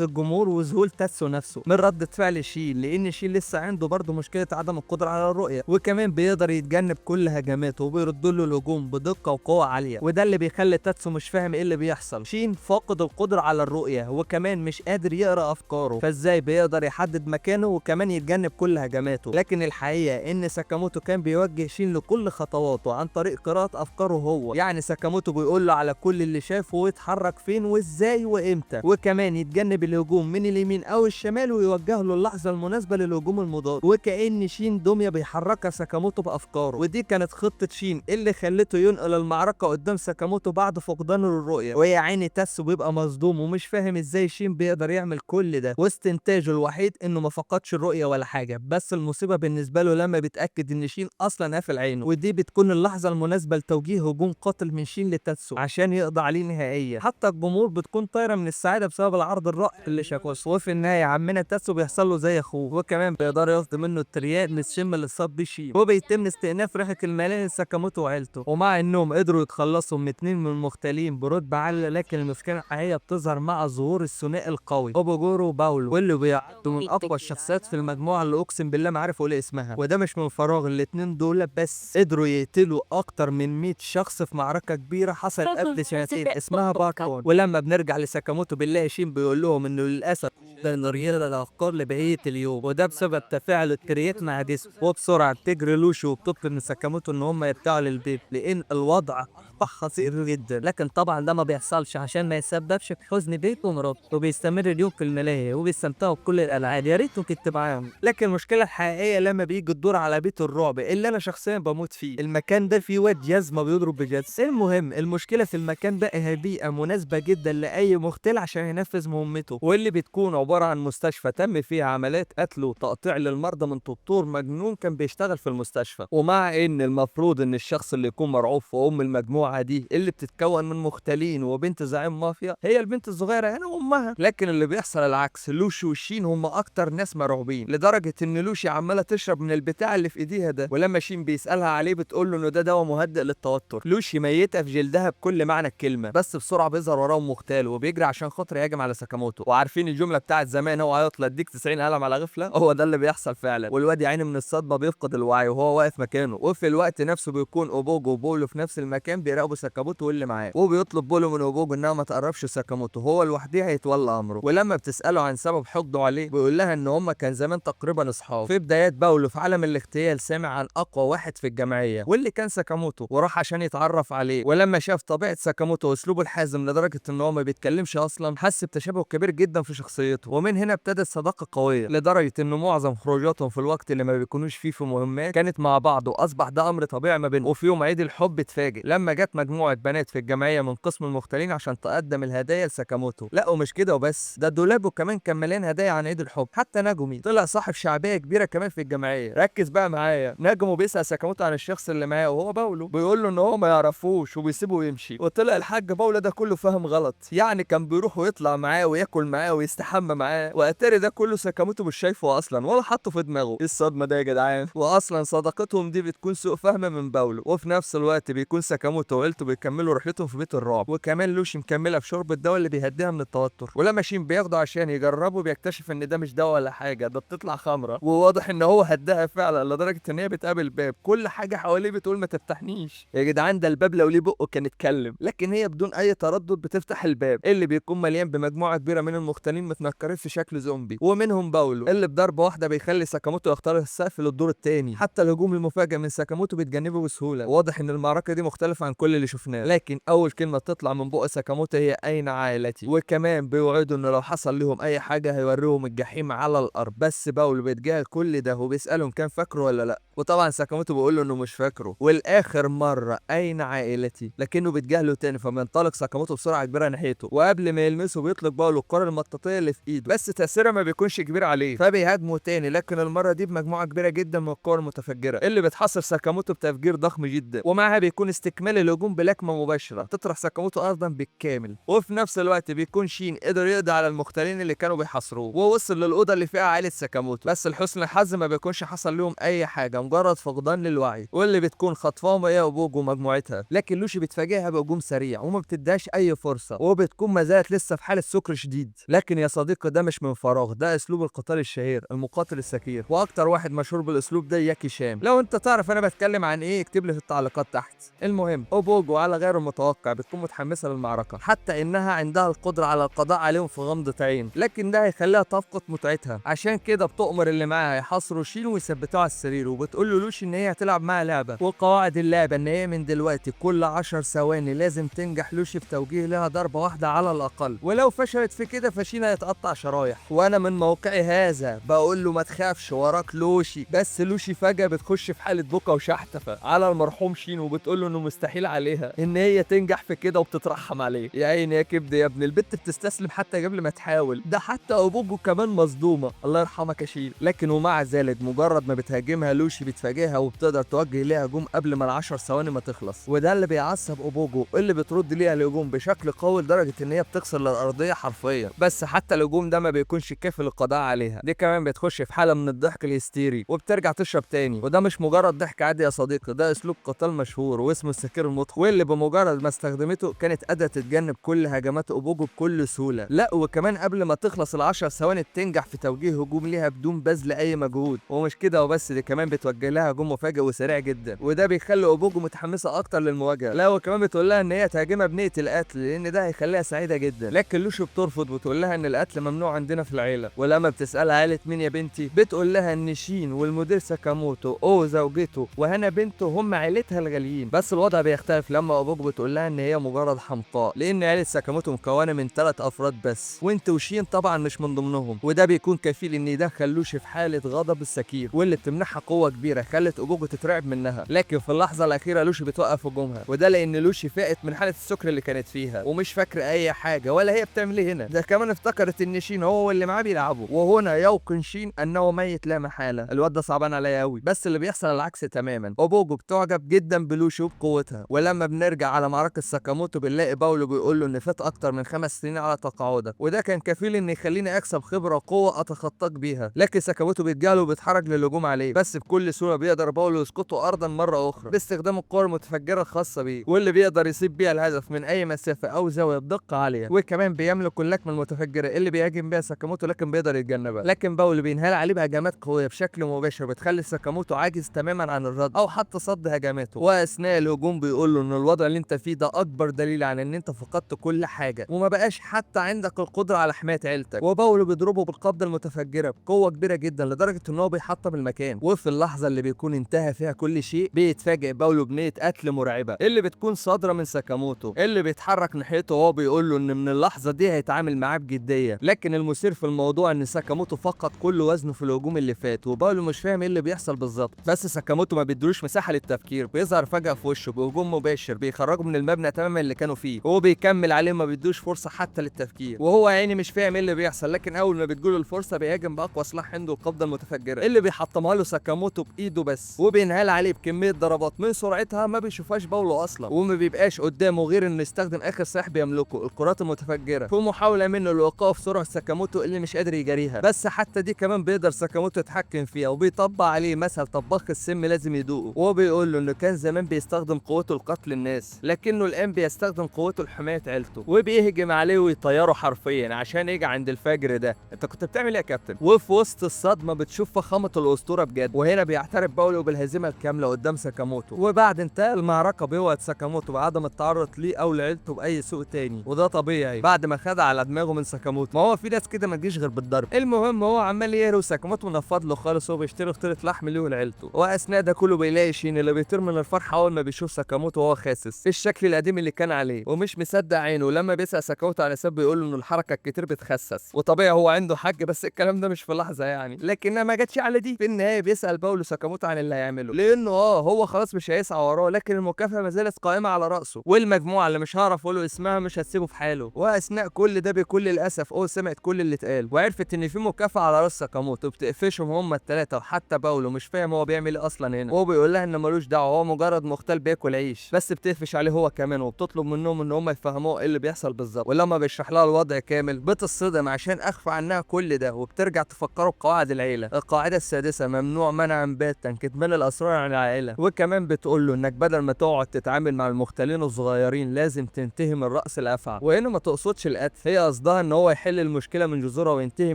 الجمهور وذهول تاتسو نفسه من ردة فعل شين، لأن شين لسه عنده برضه مشكلة عدم القدرة على الرؤية، وكمان بيقدر يتجنب كل هجماته وبيرد له الهجوم بدقة وقوة عالية، وده اللي بيخلي تاتسو مش فاهم ايه اللي بيحصل. شين فاقد القدرة على الرؤية وكمان مش قادر يقرأ أفكاره، فازاي بيقدر يحدد مكانه وكمان يتجنب كل هجماته؟ لكن الحقيقة إن ساكاموتو كان بيوجه شين لكل خطواته عن طريق قراءة أفكاره هو، يعني ساكاموتو بيقول له على كل اللي شافه ويتحرك فين وازاي وامتى، وكمان يتجنب الهجوم من اليمين أو الشمال ويوجه له اللحظة المناسبة للهجوم المضاد، وكأن شين دمية بيحركها ساكاموتو بأفكاره. ودي كانت خطة شين اللي خلته ينقل المعركة قدام ساكاموتو بعد فقدانه للرؤية، ويا عيني تاسو بيبقى مصدوم ومش فاهم ازاي شين بيقدر يعمل كل ده، واستنتاجه الوحيد انه ما فقدش الرؤية ولا حاجة، بس المصيبة بالنسبة له لما بيتأكد ان شين اصلا قافل عينه، ودي بتكون اللحظة المناسبة لتوجيه هجوم قاتل من شين لتاتسو عشان يقضي عليه نهائيا. حتى الجمهور بتكون طايرة من السعادة بسبب العرض الرائع اللي شافوه، وفي النهاية عمنا تاتسو بيحصل له زي اخوه، وكمان بيقدر ياخد منه الترياق من الشم اللي صاب بيه شين، وبيتم استئناف رحلة الملاهي لساكاموتو وعيلته. ومع انهم قدروا يتخلصوا من 2 من المختالين برتبة عالية، لكن المشكلة الحقيقية بتظهر مع ظهور الثنائي القوي اوبوجورو وباولو، واللي بيعدوا من اقوى الشخصيات في المجموعة اللي اقسم بالله ما عارف اقول اسمها، وده مش من فراغ. الاتنين دول بس قدروا يقتلوا اكتر من 100 شخص في معركة كبيرة حصلت قبل سنتين اسمها باركون. ولما بنرجع لساكاموتو بنلاقي شين بيقول لهم انه للاسف ده رياضة الافكار لبقية اليوم، وده بسبب تفاعل الكريات مع جسمه. وبسرعة بتجري لوشي وبتطلب من ساكاموتو ان هم يرجعوا للبيت لان الوضع اصبح خطير جدا، لكن طبعا ده ما بيحصلش عشان ما يسببش في حزن بيته ومراته، وبيستمر اليوم في الملاهي وبيستمتعوا بكل الالعاب. يا ريته كنت معاهم. لكن المشكله الحقيقيه لما بيجي الدور على بيت الرعب اللي انا شخصيا بموت فيه. المكان ده فيه واد جزمه بيضرب بجد. المهم المشكله في المكان ده هي بيئه مناسبه جدا لاي مغتال عشان ينفذ مهمته، واللي بتكون عباره عن مستشفى تم فيها عمليات قتل وتقطيع للمرضى من دكتور مجنون كان بيشتغل في المستشفى. ومع ان المفروض ان الشخص اللي يكون مرعوب في المجموعه دي اللي بتتكون من مختالين وبنت زعيم مافيا هي البنت الصغيره هنا وامها، لكن اللي بيحصل العكس. لوشي وشين هم اكتر ناس مرعوبين، لدرجه ان لوشي عماله تشرب من البتاع اللي في ايديها ده، ولما شين بيسالها عليه بتقول له انه ده دواء مهدئ للتوتر. لوشي ميته في جلدها بكل معنى الكلمه، بس بسرعه بيظهر وراهم مختال وبيجري عشان خاطر يهاجم على ساكاموتو. وعارفين الجمله بتاعت زمان هو هيطلع اديك 90 قلم على غفله؟ هو ده اللي بيحصل فعلا، والواد يا عيني من الصدمه بيفقد الوعي وهو واقف مكانه، وفي الوقت نفسه بيكون اوبوجو وبولو في نفس المكان بيراقبوا ساكاموتو واللي معاه، وبيطلب بولو من اوبوجو انها ما تقربش ساكاموتو، هو لوحده هيتولى امره. ولما بتساله عن سبب حقده عليه بيقول لها ان هما كان زمان تقريبا اصحاب. في بدايات بولو في عالم الاغتيال سمع عن اقوى واحد في الجمعيه واللي كان ساكاموتو، وراح عشان يتعرف عليه، ولما شاف طبيعه ساكاموتو واسلوبه الحازم لدرجه ان هو ما بيتكلمش اصلا حس بتشابه كبير جدا في شخصيته، ومن هنا ابتدت صداقه قويه لدرجه ان معظم خروجاتهم في الوقت اللي ما بيكونوش فيه في مهمات كانت مع بعض، واصبح ده امر طبيعي ما بينهم. وفي يوم عيد الحب اتفاجئ لما جت مجموعه بنات في الجمعيه من قسم المختالين عشان تقدم الهدايا لساكاموتو. لا ومش كده وبس، ده دولابه كمان كان مليان هدايا عن عيد الحب. حتى نجومي طلع صاحب شعبيه كبيره كمان في الجمعيه. ركز بقى معايا، نجمو بيسال ساكاموتو عن الشخص اللي معاه وهو باولو، بيقول له ان هو ما يعرفوش وبيسيبه يمشي. وطلع الحاج باولو ده كله فاهم غلط، يعني كان بيروح ويطلع معاه وياكل معاه ويستحمى معاه، واتاري ده كله ساكاموتو مش شايفه اصلا ولا حاطه في دماغه. ايه الصدمه ده يا جدعان؟ واصلا صداقتهم دي بتكون سوء فهم من باولو، وفي نفس الوقت بيكون ساكاموتو وعيلته بيكملوا رحلتهم في بيت الرعب، وكمان لوشي مكمله في شرب الدواء اللي بيهديها من التوتر. ولما شين بياخده عشان يجربه بيكتشف ان ده مش دواء ولا حاجه، ده بتطلع خمره، وواضح ان هو هداها فعلا لدرجه ان هي بتقابل باب كل حاجه حواليه بتقول ما تفتحنيش. يا جدعان ده الباب لو ليه بقه كان اتكلم، لكن هي بدون اي تردد بتفتح الباب اللي بيكون مليان بمجموعه كبيره من المختالين متنكرين في شكل زومبي، ومنهم باولو اللي بضربه واحده بيخلي ساكاموتو يخترق السقف للدور الثاني. حتى الهجوم المفاجئ من ساكاموتو بيتجنبه بسهوله. واضح ان المعركه دي مختلفه عن كل اللي شفناه، لكن اول كلمه تطلع من بق ساكاموتو هي اين عائلتي، وكمان بيوعدوا ان لو حصل لهم اي حاجه هيوريهم الجحيم على الارض. بس باولو بيتجاهل كل ده وبيسالهم كان فاكره ولا لا، وطبعا ساكاموتو بيقول له انه مش فاكره. والاخر مره اين عائلتي، لكنه بيتجاهله تاني، فبينطلق ساكاموتو بسرعه كبيره ناحيته، وقبل ما يلمسه بيطلق باولو الكره المطاطيه اللي في ايده بايده، بس تاثيرها ما بيكونش كبير عليه فبيهاجمه تاني، لكن المره دي بمجموعه كبيره جدا من القوى المتفجره اللي بتحاصر ساكاموتو بتفجير ضخم جدا، ومعها بيكون استكمال الهجوم بلكمه مباشره تطرح ساكاموتو ارضا بالكامل. وفي نفس الوقت بيكون شين قدر يقضي على المختالين اللي كانوا بيحاصروه ووصل للاوضه اللي فيها عائله ساكاموتو، بس لحسن الحظ ما بيكونش حصل لهم اي حاجه، مجرد فقدان للوعي، واللي بتكون خطفاهم هي وبوجو ومجموعتها. لكن لوشي بتفاجئها بهجوم سريع وما بتديهاش اي فرصه، وبتكون ما زالت لسه في حاله سكر شديد. لكن يا صديقي ده مش من فراغ، ده اسلوب القتال الشهير المقاتل السكير، واكتر واحد مشهور بالاسلوب ده ياكي شام. لو انت تعرف انا بتكلم عن ايه اكتب لي في التعليقات تحت. المهم اوبوجو على غير المتوقع بتكون متحمسه للمعركه، حتى انها عندها القدره على القضاء عليهم في غمضه عين، لكن ده هيخليها تفقد متعتها. عشان كده بتؤمر اللي معاها يحاصروا شين ويثبتوه على السرير، وبتقول له لوشي ان هي هتلعب معاها لعبه، وقواعد اللعبه ان هي من دلوقتي كل 10 ثواني لازم تنجح لوشي في توجيه لها ضربه واحده على الاقل، ولو فشلت في كده فشين هيتقطع شرايح. وانا من موقعي هذا بقول له ما تخافش وراك لوشي، بس لوشي فجاه بتخش في حاله بكا وشحتفه على المرحوم شين، وبتقول له انه مستحيل عليها ان هي تنجح في كده وبتترحم عليه. يا عيني يا كبد يا ابن البت بتستسلم حتى قبل ما تحاول، ده حتى ابوجو كمان مصدومه، الله يرحمك يا شين. لكن ومع ذلك مجرد ما بتهاجمها لوشي بتفاجئها وبتقدر توجه ليها هجوم قبل ما ال10 ثواني ما تخلص، وده اللي بيعصب ابوجو اللي بترد ليها الهجوم بشكل قوي لدرجه ان هي بتكسر الارضيه حرفيا. بس حتى الهجوم ده ما بيكونش كافي للقضاء عليها، دي كمان بتخش في حاله من الضحك الهستيري وبترجع تشرب تاني. وده مش مجرد ضحك عادي يا صديقي، ده اسلوب قتال مشهور واسمه السكير المضحك، واللي بمجرد ما استخدمته كانت قادره تتجنب كل هجمات ابوجو بكل سهوله. لا وكمان قبل ما تخلص ال10 ثواني تنجح في توجيه هجوم ليها بدون بذل اي مجهود. ومش كده وبس، دي كمان بتوجه لها هجوم مفاجئ وسريع جدا، وده بيخلي ابوجو متحمسه اكتر للمواجهه. لا وكمان بتقول لها ان هي تهاجمها بنيه القتل لان ده هيخليها سعيده جدا، لكن لوشي بترفض وتقول لها ان القتل ممنوع عندنا في العيله. ولما بتسالها عيله مين يا بنتي بتقول لها ان شين والمدير ساكاموتو زوجته وهنا بنته هم عيلتها الغاليين. بس الوضع بيختلف لما ابوجو بتقول لها ان هي مجرد حمقاء، لان عيله ساكاموتو مكونه من 3 افراد بس، وانت وشين طبعا مش من ضمنهم، وده بيكون كفيل ان يدخل لوشي في حاله غضب السكير، واللي بتمنحها قوه كبيره خلت ابوجو تترعب منها. لكن في اللحظه الاخيره لوشي بتوقف هجومها، وده لان لوشي فاقت من حاله السكر اللي كانت فيها ومش فاكره اي حاجه ولا هي بتعمل ايه هنا. ده كمان افتكرت ان شين هو اللي معاه بيلعبوا، وهنا يوقن شين انه ميت لا محاله. الواد ده صعبان عليا قوي، بس اللي بيحصل العكس تماما، ابوجو بتعجب جدا بلوشي وبقوتها. ولما بنرجع على معركه ساكاموتو بنلاقي باولو بيقول له ان فات اكتر من 5 سنين على تقاعدك، وده كان كفيل ان يخليني اكسب خبره وقوه اتخطاك بيها. لكن ساكاموتو بيتجاهله وبيتحرك للهجوم عليه، بس بكل سهوله بيقدر باولو يسقطه ارضا مره اخرى باستخدام القوه المتفجره الخاصه بيه، واللي بيقدر يصيب بيها الهدف من اي مسافه او زاويه بدقه عاليه. وكمان بيملك اللكمه المتفجره اللي بيهاجم بيها ساكاموتو لكن بيقدر يتجنبها. لكن باولو بينهال عليه بهجمات قويه بشكل مباشر بتخلي ساكاموتو عاجز تماما عن الرد او حتى صد هجماته. واثناء الهجوم بيقول له ان الوضع اللي انت فيه ده اكبر دليل على ان انت فقدت كل حاجه وما بقاش حتى عندك القدره على حمايه عيلتك. وباولو بيضربه بالقبضه المتفجره بقوه كبيره جدا لدرجه ان هو بيحطم المكان. وفي اللحظه اللي بيكون انتهى فيها كل شيء بيتفاجئ باولو بنيه قتل مرعبه اللي بتكون صادره من ساكاموتو اللي بيتحرك ناحيته، وهو بيقول له ان من اللحظه دي هيتعامل معاه بجديه. لكن المثير في الموضوع ان ساكاموتو فقد كل وزنه في الهجوم اللي فات، وباولو مش فاهم ايه اللي بيحصل بالظبط. بس ساكاموتو ما بيدروش مساحه للتفكير، بيظهر فجاه في وشه بهجوم مباشر بيخرجه من المبنى تماما اللي كانوا فيه، وهو بيكمل عليه ما بيدوش فرصه حتى للتفكير، وهو عيني مش فاهم ايه اللي بيحصل. لكن اول ما بتجيله الفرصه بيهاجم باقوى سلاح عنده القبضه المتفجره اللي بيحطمها له ساكاموتو بايده بس، وبينهال عليه بكميه ضربات من سرعتها ما بيشوفهاش باولو اصلا، وما بيبقاش قدامه غير انه يستخدم اخر سلاح بيملكه الكرات المتفجره في محاوله منه لايقاف سرعه ساكاموتو اللي مش قادر يجاريها. بس حتى دي كمان بيقدر ساكاموتو يتحكم فيها، وبيطبق عليه مثل طباخ السم لازم يدوقه، وهو بيقول له انه كان زمان بيستخدم قوته لقتل الناس لكنه الان بيستخدم قوته لحمايه عيلته، وبيهجم عليه ويطيره حرفيا عشان يجي عند الفجر ده. انت كنت بتعمل ايه يا كابتن؟ وفي وسط الصدمه بتشوف فخامه الاسطوره بجد، وهنا بيعترف باولو بالهزيمه الكامله قدام ساكاموتو. وبعد انتهاء المعركه بيوعد ساكاموتو بعدم التعرض ليه او لعيلته باي سوء تاني، وده طبيعي بعد ما خد على دماغه من ساكاموتو، ما هو في ناس كده ما تجيش غير بالضرب. المهم هو عمال يهري وساكاموتو منفض له خالص، وهو بيشتري فطيره لحم ليه ولعيلته. واثناء ده كله بيلاقي شين اللي بيطير من الفرحه اول ما بيشوف ساكاموتو وهو خاسس الشكل القديم اللي كان عليه ومش مصدق عينه. لما بيسال ساكاموتو على سبب بيقول له ان الحركه الكتير بتخسس، وطبيعي هو عنده حق، بس الكلام ده مش في لحظه يعني. لكنها ما جاتش على دي، في النهايه بيسال باولو ساكاموتو عن اللي هيعمله، لانه هو خلاص مش هيسعى وراه، لكن المكافاه ما زالت قائمه على راسه، والمجموعه اللي مش هعرف اقول اسمها مش هتسيبه في حاله. واثناء كل ده بكل الاسف سمعت كل اللي اتقال وعرفت ان في مكافأة على راس ساكاموتو بتقفشهم هما التلاتة، وحتى باولو مش فاهم هو بيعمل ايه اصلا هنا، وهو بيقول لها ان ملوش دعوه، هو مجرد مختال بياكل عيش، بس بتقفش عليه هو كمان وبتطلب منهم ان هم يفهموه ايه اللي بيحصل بالظبط. ولما بيشرح لها الوضع كامل بتصدم عشان اخفى عنها كل ده، وبترجع تفكره بقواعد العيله. القاعده السادسه: ممنوع منعا باتا كتمان الاسرار عن العائله. وكمان بتقول له انك بدل ما تقعد تتعامل مع المختلين الصغيرين لازم تنتهي من راس الافعى. وهنا ما تقصدش القتل، هي قصدها ان هو يحل المشكله من جذورها وينتهي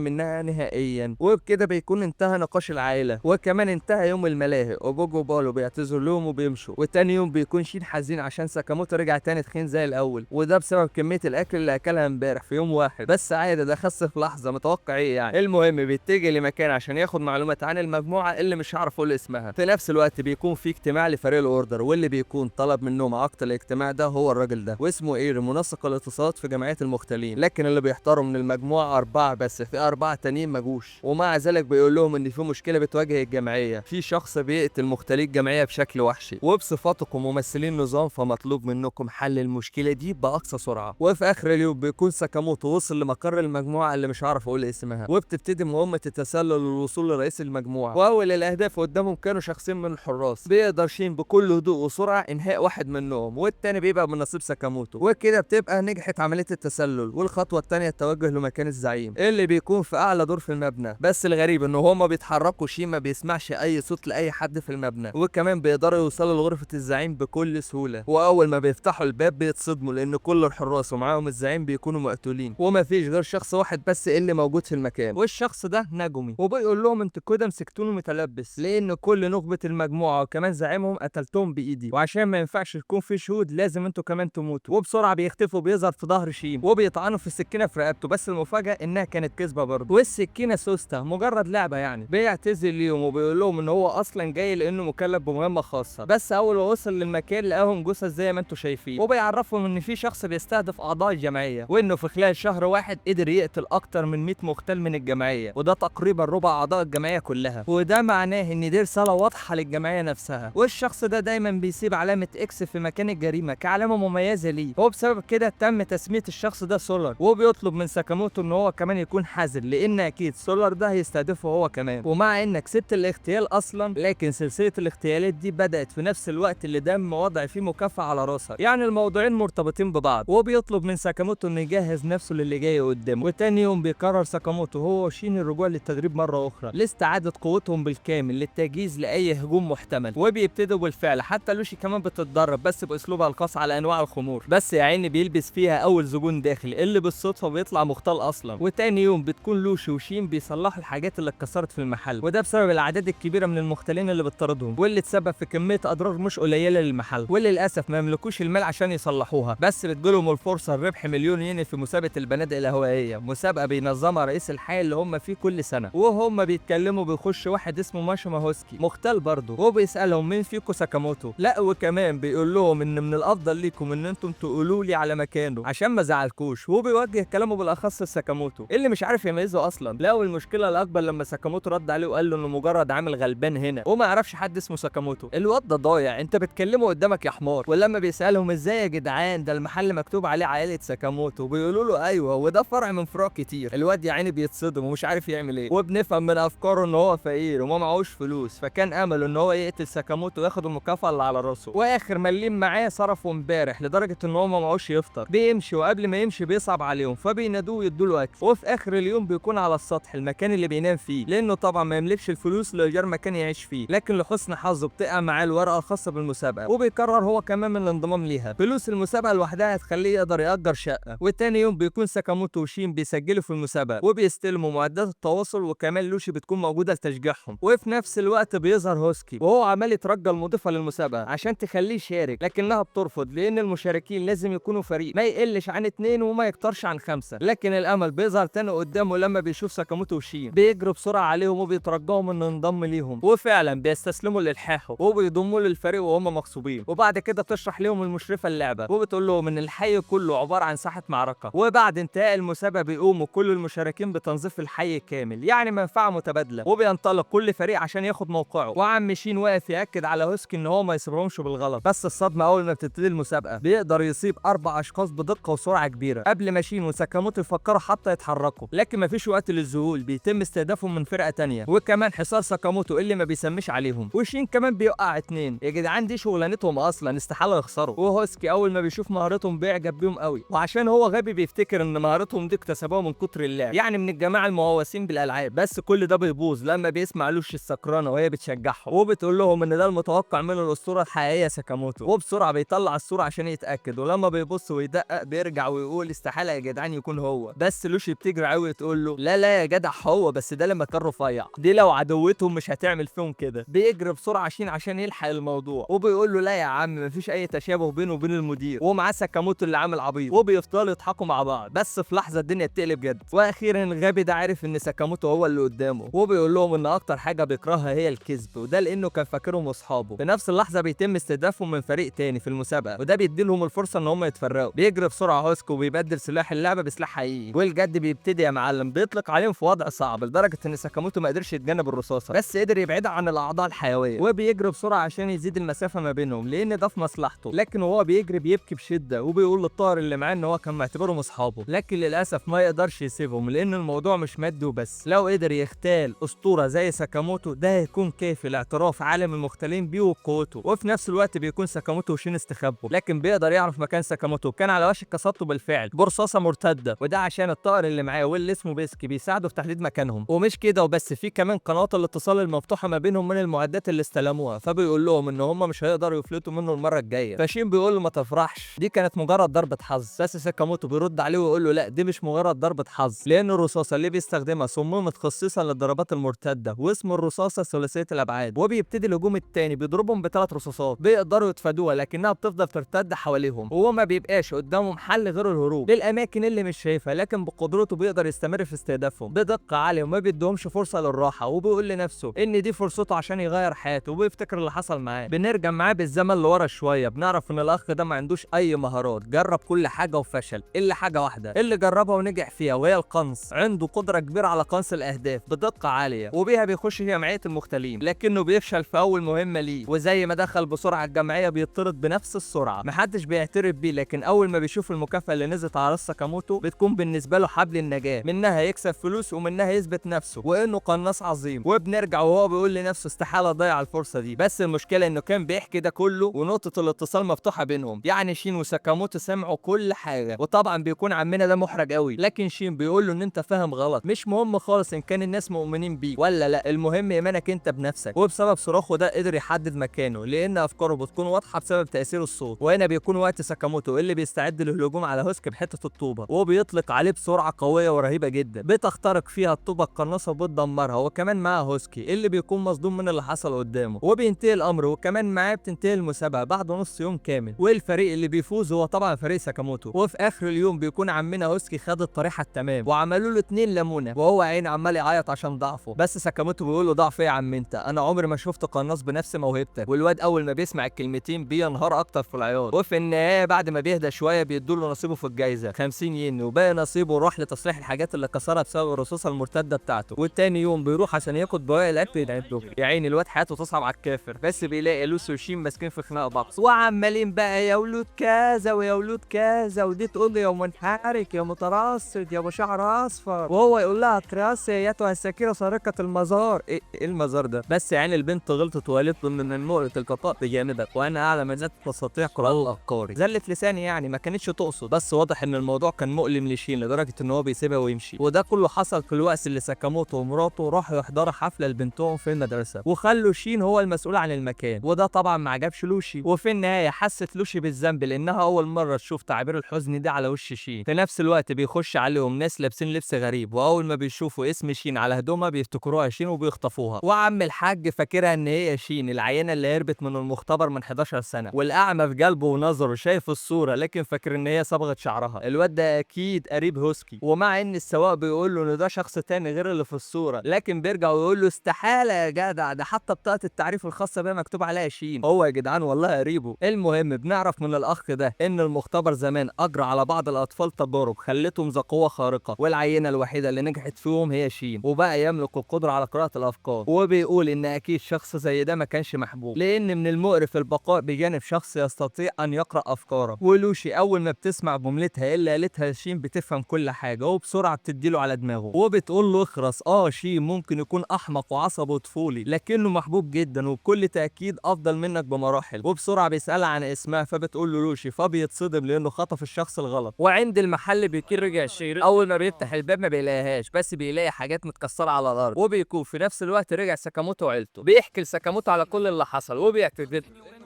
منها نهائيا. وبكده بيكون انتهى نقاش العائله، وكمان انتهى يوم الملاهي. وبوجو وبالو بيعتذروا لهم وبيمشوا، وتاني يوم بيكون شين حزين عشان ساكاموتو رجع تاني تخين زي الاول، وده بسبب كميه الاكل اللي اكلها امبارح في يوم واحد. بس عادي، ده خس في لحظه، متوقع ايه يعني. المهم بيتجه لمكان عشان ياخد معلومات عن المجموعه اللي مش هعرف اقول اسمها. في نفس الوقت بيكون في اجتماع لفريق الاوردر، واللي بيكون طلب منهم عقد الاجتماع ده هو الراجل ده، واسمه ايري، منسق الاتصالات في جمعيه المختلين. لكن اللي بيحضروا من المجموعه 4 بس، في 4 تانيين مجوش. ومع ذلك بيقول لهم ان في مشكله بتواجه الجمعيه، في شخص بيقتل مختلي الجمعيه بشكل وحشي، وبصفاتكم ممثلين نظام فمطلوب منكم حل المشكله دي باقصى سرعه. وفي اخر اليوم بيكون ساكاموتو وصل لمقر المجموعه اللي مش عارف اقول اسمها، وبتبتدي مهمه التسلل للوصول لرئيس المجموعه. واول الاهداف قدامهم كانوا شخصين من الحراس، بيقدر شين بكل هدوء وسرعه انهاء واحد منهم، والتاني بيبقى من نصيب ساكاموتو. وكده بتبقى نجحت عمليه التسلل. والخطوه الثانيه التوجه لمكان الزعيم اللي بيكون في اعلى دور في المبنى. بس الغريب ان هما بيتحركوا، شين ما بيسمعش اي صوت لاي حد في المبنى، وكمان بيقدروا يوصلوا لغرفه الزعيم بكل سهوله. واول ما بيفتحوا الباب بيتصدموا لان كل الحراس ومعاهم الزعيم بيكونوا مقتولين، ومفيش غير شخص واحد بس اللي موجود في المكان، والشخص ده نجومي. وبيقول لهم انتوا كده مسكتوني متلبس، لان كل نخبه المجموعه وكمان زعيمهم قتلتهم بايدي، وعشان ما ينفعش يكون في شهود لازم انتوا كمان تموتوا. وبسرعه بيختفوا، بيظهر في ظهر شين وبيطعنوا في السكينه في رقبته، بس المفاجاه انها كانت كذبه برضه، والسكينه سوسته مجرد لعبه يعني. بيعتذر ليهم وبيقول لهم ان هو اصلا جاي لانه مكلف بمهمه خاصه. بس اول ما وصل للمكان لقاهم جثث زي ما انتوا شايفين، وبيعرفهم ان في شخص بيستهدف اعضاء الجمعيه، وانه في خلال شهر واحد قدر يقتل اكتر من 100 مختل من الجمعيه، وده تقريبا ربع اعضاء الجمعيه كلها. وده معناه ان دي رساله واضحه للجمعيه نفسها. والشخص ده دايما بيسيب علامه اكس في مكان الجريمه كعلامه مميزه ليه، وبسبب كده تم تسميه الشخص ده سولار. وبيطلب من ساكاموتو ان هو كمان يكون حذر، لان اكيد سولار ده هيستهدفه هو كمان. ومع انك سبت الاغتيال اصلا، لكن سلسله الاغتيالات دي بدات في نفس الوقت اللي دم وضع فيه مكافاه على راسك، يعني الموضوعين مرتبطين ببعض. وبيطلب من ساكاموتو انه يجهز نفسه للي جاي قدامه. وتاني يوم بيقرر ساكاموتو هو وشين الرجوع للتدريب مره اخرى لاستعاده قوتهم بالكامل للتجهيز لاي هجوم محتمل. وبيبتدوا بالفعل، حتى لوشي كمان بتتدرب بس باسلوبها الخاص على انواع الخمور، بس يا عيني بيلبس فيها اول زبون داخلي اللي بالصدفه بيطلع مختال اصلا. وتاني يوم بتكون لوشي وشين بيصلحوا الحاجات اللي اتكسرت في المحل، وده بسبب الاعداد الكبيره من المختلين اللي بتطاردهم، واللي تسبب في كميه اضرار مش قليله للمحل، وللاسف ما يملكوش المال عشان يصلحوها. بس بتجيلهم الفرصه لربح مليون ين في مسابقه البنادق الهوائيه، مسابقه بينظمها رئيس الحي اللي هم فيه كل سنه. وهم بيتكلموا بيخش واحد اسمه ماشو ماهوسكي مختال برضه، وبيسالهم مين فيكم ساكاموتو. لا وكمان بيقول لهم ان من الافضل ليكم ان انتم تقولوا لي على مكانه عشان ما زعلكوش. وبيوجه كلامه بالاخص لساكاموتو اللي مش عارف يميزه اصلا. لا والمشكله الاكبر لما ساكاموتو رد عليه وقال له انه مجرد عامل غلبان هنا وما يعرفش حد اسمه ساكاموتو. الواد ده ضايع، انت بتكلمه قدامك يا حمار. ولما بيسالهم ازاي يا جدعان ده المحل مكتوب عليه عائله ساكاموتو، بيقولوا له ايوه وده فرع من فروع كتير. الواد يا عيني بيتصدم ومش عارف يعمل ايه. وبنفهم من افكاره ان هو فقير وما معهوش فلوس، فكان امله ان هو يقتل ساكاموتو وياخد المكافاه اللي على راسه. واخر مليم معاه صرفوا امبارح لدرجه ان هو ما معهوش يفطر. بيمشي وقبل ما يمشي بيصعب عليهم، فبينادوه يدوا له اكل. وفي اخر اليوم بيكون على السطح المكان اللي بينام فيه، لانه طبعا ما يملكش الفلوس لايجار مكان يعيش فيه. لكن لحسن حظه بتقع معاه الورقه الخاصه بالمسابقه، وبيقرر هو كمان من الانضمام ليها. فلوس المسابقه لوحدها هتخليه يقدر يأجر شقه. وتاني يوم بيكون ساكاموتو وشين بيسجلوا في المسابقه وبيستلموا معدات التواصل، وكمان لوشي بتكون موجوده لتشجيعهم. وفي نفس الوقت بيظهر هوسكي وهو عمال يترجى المضيفه للمسابقه عشان تخليه يشارك، لكنها بترفض لان المشاركين لازم يكونوا فريق ما يقلش عن 2 وما يكترش عن 5. لكن الامل بيظهر تاني قدامه لما بيشوف ساكاموتو وشين بيجروا بسرعه عليهم وبيترجاهم انه ينضم ليهم، وفعلا بيستسلموا لالحاحه وبيضموا للفريق وهم مغصوبين. وبعد كده تشرح لهم المشرفه اللعبه وبتقول لهم ان الحي كله عباره عن ساحه معركه، وبعد انتهاء المسابقه بيقوموا كل المشاركين بتنظيف الحي كامل، يعني منفعه متبادله. وبينطلق كل فريق عشان ياخد موقعه، وعم شين واقف ياكد على هوسكي ان هو ما يسيبهمش بالغلط. بس الصدمه اول ما بتبتدي المسابقه بيقدر يصيب 4 اشخاص بدقه وسرعه كبيره قبل ما شين وساكاموتو يفكروا بيقدروا حتى يتحركوا، لكن مفيش وقت للذهول، بيتم استهدافهم من فرقه تانية، وكمان حصار ساكاموتو اللي ما بيسميش عليهم، وشين كمان بيوقع اتنين. يا جدعان دي شغلانتهم اصلا، استحاله يخسروا. وهوسكي اول ما بيشوف مهارتهم بيعجب بيهم قوي، وعشان هو غبي بيفتكر ان مهارتهم دي اكتسبوها من كتر اللعب، يعني من الجماعه المهوسين بالالعاب. بس كل ده بيبوظ لما بيسمع لوشي السكرانه وهي بتشجعهم وبتقول لهم ان ده المتوقع من الاسطوره الحقيقيه ساكاموتو، وبسرعه بيطلع الصوره عشان يتاكد، ولما بيبص ويدقق بيرجع ويقول استحاله يا جدعان يكون هو. بس لوشي بتجري قوي تقول له لا لا يا جدع هو، بس ده لما كان رفيع، دي لو عدوتهم مش هتعمل فيهم كده. بيجري بسرعه شين عشان يلحق الموضوع، وبيقول له لا يا عم مفيش اي تشابه بينه وبين المدير، ومعاه ساكاموتو اللي عامل عبيط، وبيفضلوا يضحكوا مع بعض. بس في لحظه الدنيا بتقلب جد، واخيرا الغبي ده عارف ان ساكاموتو هو اللي قدامه، وبيقول لهم ان اكتر حاجه بيكرهها هي الكذب، وده لانه كان فاكرهم اصحابه. في نفس اللحظه بيتم استهدافهم من فريق تاني في المسابقه، وده بيدي لهم الفرصه ان هم يتفرقوا. بيجري بسرعه هوسكو وبيبدل سلاح اللعبه بسلاح حقيقي، والجد بيبتدي يا معلم، بيطلق عليهم في وضع صعب لدرجه ان ساكاموتو ما قدرش يتجنب الرصاصه، بس قدر يبعدها عن الاعضاء الحيويه، وبيجري بسرعه عشان يزيد المسافه ما بينهم لان ده في مصلحته. لكن وهو بيجري بيبكي بشده، وبيقول للطائر اللي معاه ان هو كان معتبرهم اصحابه، لكن للاسف ما يقدرش يسيبهم لان الموضوع مش مادي وبس. لو قدر يغتال اسطوره زي ساكاموتو ده هيكون كافي لاعتراف عالم المختالين بيه وبقوته، وفي نفس الوقت بيكون ساكاموتو وشين استخبوا، لكن بيقدر يعرف مكان ساكاموتو كان على وشك قصادته بالفعل برصاصه مرتده، وده عشان الطائر اللي معاه واللي اسمه بيسكي بيساعده في تحديد مكانهم. ومش كده وبس، في كمان قناه الاتصال المفتوحه ما بينهم من المعدات اللي استلموها، فبيقول لهم ان هم مش هيقدروا يفلتوا منه المره الجايه. فشين بيقول له ما تفرحش دي كانت مجرد ضربه حظ، بس ساكاموتو بيرد عليه ويقول له لا دي مش مجرد ضربه حظ، لان الرصاصه اللي بيستخدمها صممت خصيصا للضربات المرتده، واسم الرصاصه ثلاثيه الابعاد. وبيبتدي الهجوم الثاني بيضربهم بثلاث رصاصات بيقدروا يتفادوها، لكنها بتفضل ترتد حواليهم، وهو ما بيبقاش قدامهم حل غير الهروب للاماكن اللي مش شايفها، لكن بقدرته بيقدر يستمر في استهدافهم بدقه عاليه وما بيديهمش فرصه للراحه. وبيقول لنفسه ان دي فرصته عشان يغير حياته، وبيفتكر اللي حصل معاه. بنرجع معاه بالزمن لورا شويه، بنعرف ان الاخ ده ما عندوش اي مهارات، جرب كل حاجه وفشل الا حاجه واحده اللي جربها ونجح فيها، وهي القنص. عنده قدره كبيره على قنص الاهداف بدقه عاليه، وبيها بيخش جمعيه المختالين، لكنه بيفشل في اول مهمه ليه، وزي ما دخل بسرعه الجمعيه بيطرد بنفس السرعه. محدش بيعترف بيه، لكن اول ما بيشوف المكافاه اللي نزلت على راس ساكاموتو بتكون بالنسبه له حبل النجاه، منها يكسب فلوس ومنها يثبت نفسه وانه قناص عظيم. وبنرجع وهو بيقول لنفسه استحاله اضيع الفرصه دي، بس المشكله انه كان بيحكي ده كله ونقطه الاتصال مفتوحه بينهم، يعني شين وساكاموتو سمعوا كل حاجه. وطبعا بيكون عمنا ده محرج قوي، لكن شين بيقول له ان انت فاهم غلط، مش مهم خالص ان كان الناس مؤمنين بيه ولا لا، المهم ايمانك انت بنفسك. وبسبب صراخه ده قدر يحدد مكانه، لان افكاره بتكون واضحه بسبب تاثير الصوت. وهنا بيكون وقت ساكاموتو اللي بيستعد للهجوم على هوسكي بحته الطوبه، وبيطلق عليه بسرعه قويه ورهيبه جدا بتخترق فيها الطوبه القناصه وبتدمرها، وكمان معاه هوسكي اللي بيكون مصدوم من اللي حصل قدامه. وبينتهي الامر، وكمان معاه بتنتهي المسابقه بعد نص يوم كامل، والفريق اللي بيفوز هو طبعا فريق ساكاموتو. وفي اخر اليوم بيكون عمنا هوسكي خد الطريحه التمام، وعملوا له 2 ليمونه، وهو عين عمال يعيط عشان ضعفه. بس ساكاموتو بيقول له ضعف ايه يا عم انت، انا عمري ما شفت قناص بنفس موهبتك. والواد اول ما بيسمع الكلمتين بينهار اكتر في العياط. وفي النهايه بعد ما بيهدى شويه بيدوا له نصيبه في الجائزه 50 ين، وباقي نصيبه راح لتصليح الحاجات اللي كسرها بسبب الرصاصه المرتده بتاعته. والتاني يوم بيروح عشان ياخد بواقي الاكل يدعبه. يا عيني الواد حياته تصعب على الكافر، بس بيلاقي لوسي وشين ماسكين في خناقه بعض وعمالين بقى يا ولود كذا ويا ولود كذا، ودي تقول له يا منحرك يا مترصد يا ابو شعر اصفر، وهو يقول لها تراسي ايتها السكيره سارقه المزار. ايه المزار ده؟ بس يعني البنت غلطت وقالت له ان المؤلة القطاء بجانبك وانا اعلم انك تستطيع قراءه افكاري. زلت لساني يعني ما كانتش تقصد، بس واضح ان الموضوع كان مؤلم لشين لدرجه ان هو بيسيبها ويمشي. وده كله حصل في الوقت اللي ساكاموتو ومراته راحوا يحضروا حفله لبنتهم في المدرسه، وخلوا شين هو المسؤول عن المكان، وده طبعا ما عجبش لوشي. وفي النهايه حست لوشي بالذنب لانها اول مره تشوف تعبير الحزن ده على وش شين. في نفس الوقت بيخش عليهم ناس لابسين لبس غريب، واول ما بيشوفوا اسم شين على هدومها بيفتكروها شين وبيخطفوها. وعم الحاج فاكرها ان هي شين العينه اللي هربت من المختبر من 11 سنه، والاعمى في قلبه ونظره شايف الصوره لكن فاكر ان هي صبغه شعرها. الواد ده اكيد قريب هوسكي، ومع ان السواق بيقول له ان ده شخص تاني غير اللي في الصوره، لكن بيرجع ويقول له استحاله يا جدع، ده حتى بطاقه التعريف الخاصه بيها مكتوب عليها شين. هو يا جدعان والله قريبه. المهم بنعرف من الاخ ده ان المختبر زمان اجرى على بعض الاطفال تجارب خلتهم ذو قوه خارقه، والعينه الوحيده اللي نجحت فيهم هي شين، وبقى يملك القدره على قراءه الافكار. وبيقول ان اكيد شخص زي ده ما كانش محبوب، لان من المقرف البقاء بجانب شخص يستطيع ان يقرا افكارك. ولوشي اول ما بتسمع جملتها اللي قالتها شين بتفهم كل حاجه وبسرعه بتديله على دماغه وبتقول له اخرس. شين ممكن يكون احمق وعصبي وطفولي لكنه محبوب جدا وبكل تاكيد افضل منك بمراحل. وبسرعه بيسالها عن اسمها فبتقول له لوشي، فبيتصدم لانه خطف الشخص الغلط. وعند المحل بيكون رجع شير، اول ما بيفتح الباب ما بيلاقيهاش بس بيلاقي حاجات متكسره على الارض. وبيكون في نفس الوقت رجع ساكاموتو وعيلته. بيحكي لساكاموتو على كل اللي حصل وبيعتذر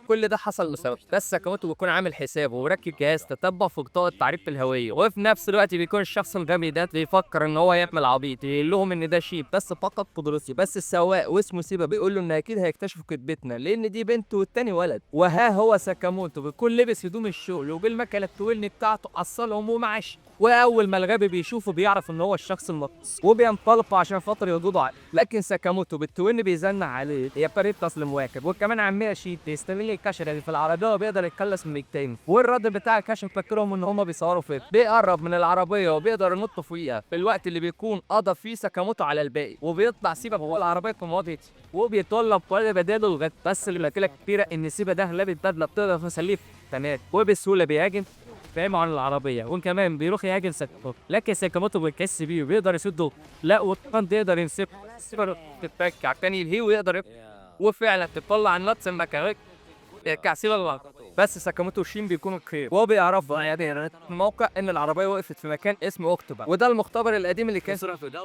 كل ده حصل لسبب، بس ساكاموتو بيكون عامل حسابه وركب جهاز تتبع في بطاقه تعريف الهويه. وفي نفس الوقت بيكون الشخص الغبي ده بيفكر ان هو يعمل عبيط، يقول لهم ان ده شيب بس فقط قدرتي. بس السواق واسمه سيبا بيقول له ان اكيد هيكتشفوا كذبتنا لان دي بنت والتاني ولد. وها هو ساكاموتو بيكون لبس هدوم الشغل وبالمكنه التويلني بتاعته اصلهم ومعاش. واول ما الغبي بيشوفه بيعرف ان هو الشخص المقص وبينطلقوا عشان خاطر يقضوا عليه. لكن ساكاموتو بالتوين بيزنق عليه هي طريقه تسليم واكب. وكمان عمها شيت يستغل الكشره اللي في العربيه وبيقدر يتخلص من التاني. والرد بتاع الكشف فاكرهم ان هم بيصوروا فيلم. بيقرب من العربيه وبيقدر ينط فوقيها في الوقت اللي بيكون قضى فيه ساكاموتو على الباقي. وبيطلع سيبا جوه العربيه في مواضيع وبيطلب كل بداله لغايه بس المشكله الكبيره ان سيبا ده لابس بدله بتقدر تسليه تمام وبسهوله بيهاجم فاهم عن العربيه. وكمان بيروح يهاجم ساكاموتو لكن ساكاموتو بيكس بيه وبيقدر يسده. لا وكمان بيقدر يمسك سيبا تتفك عشان يلهيه ويقدر وفعلا تطلع النطس المكانك كعسيل الوقت. بس ساكاموتو وشين بيكونوا كتير وبيعرفوا يعني الموقع ان العربيه وقفت في مكان اسمه اكتوبر وده المختبر القديم اللي كان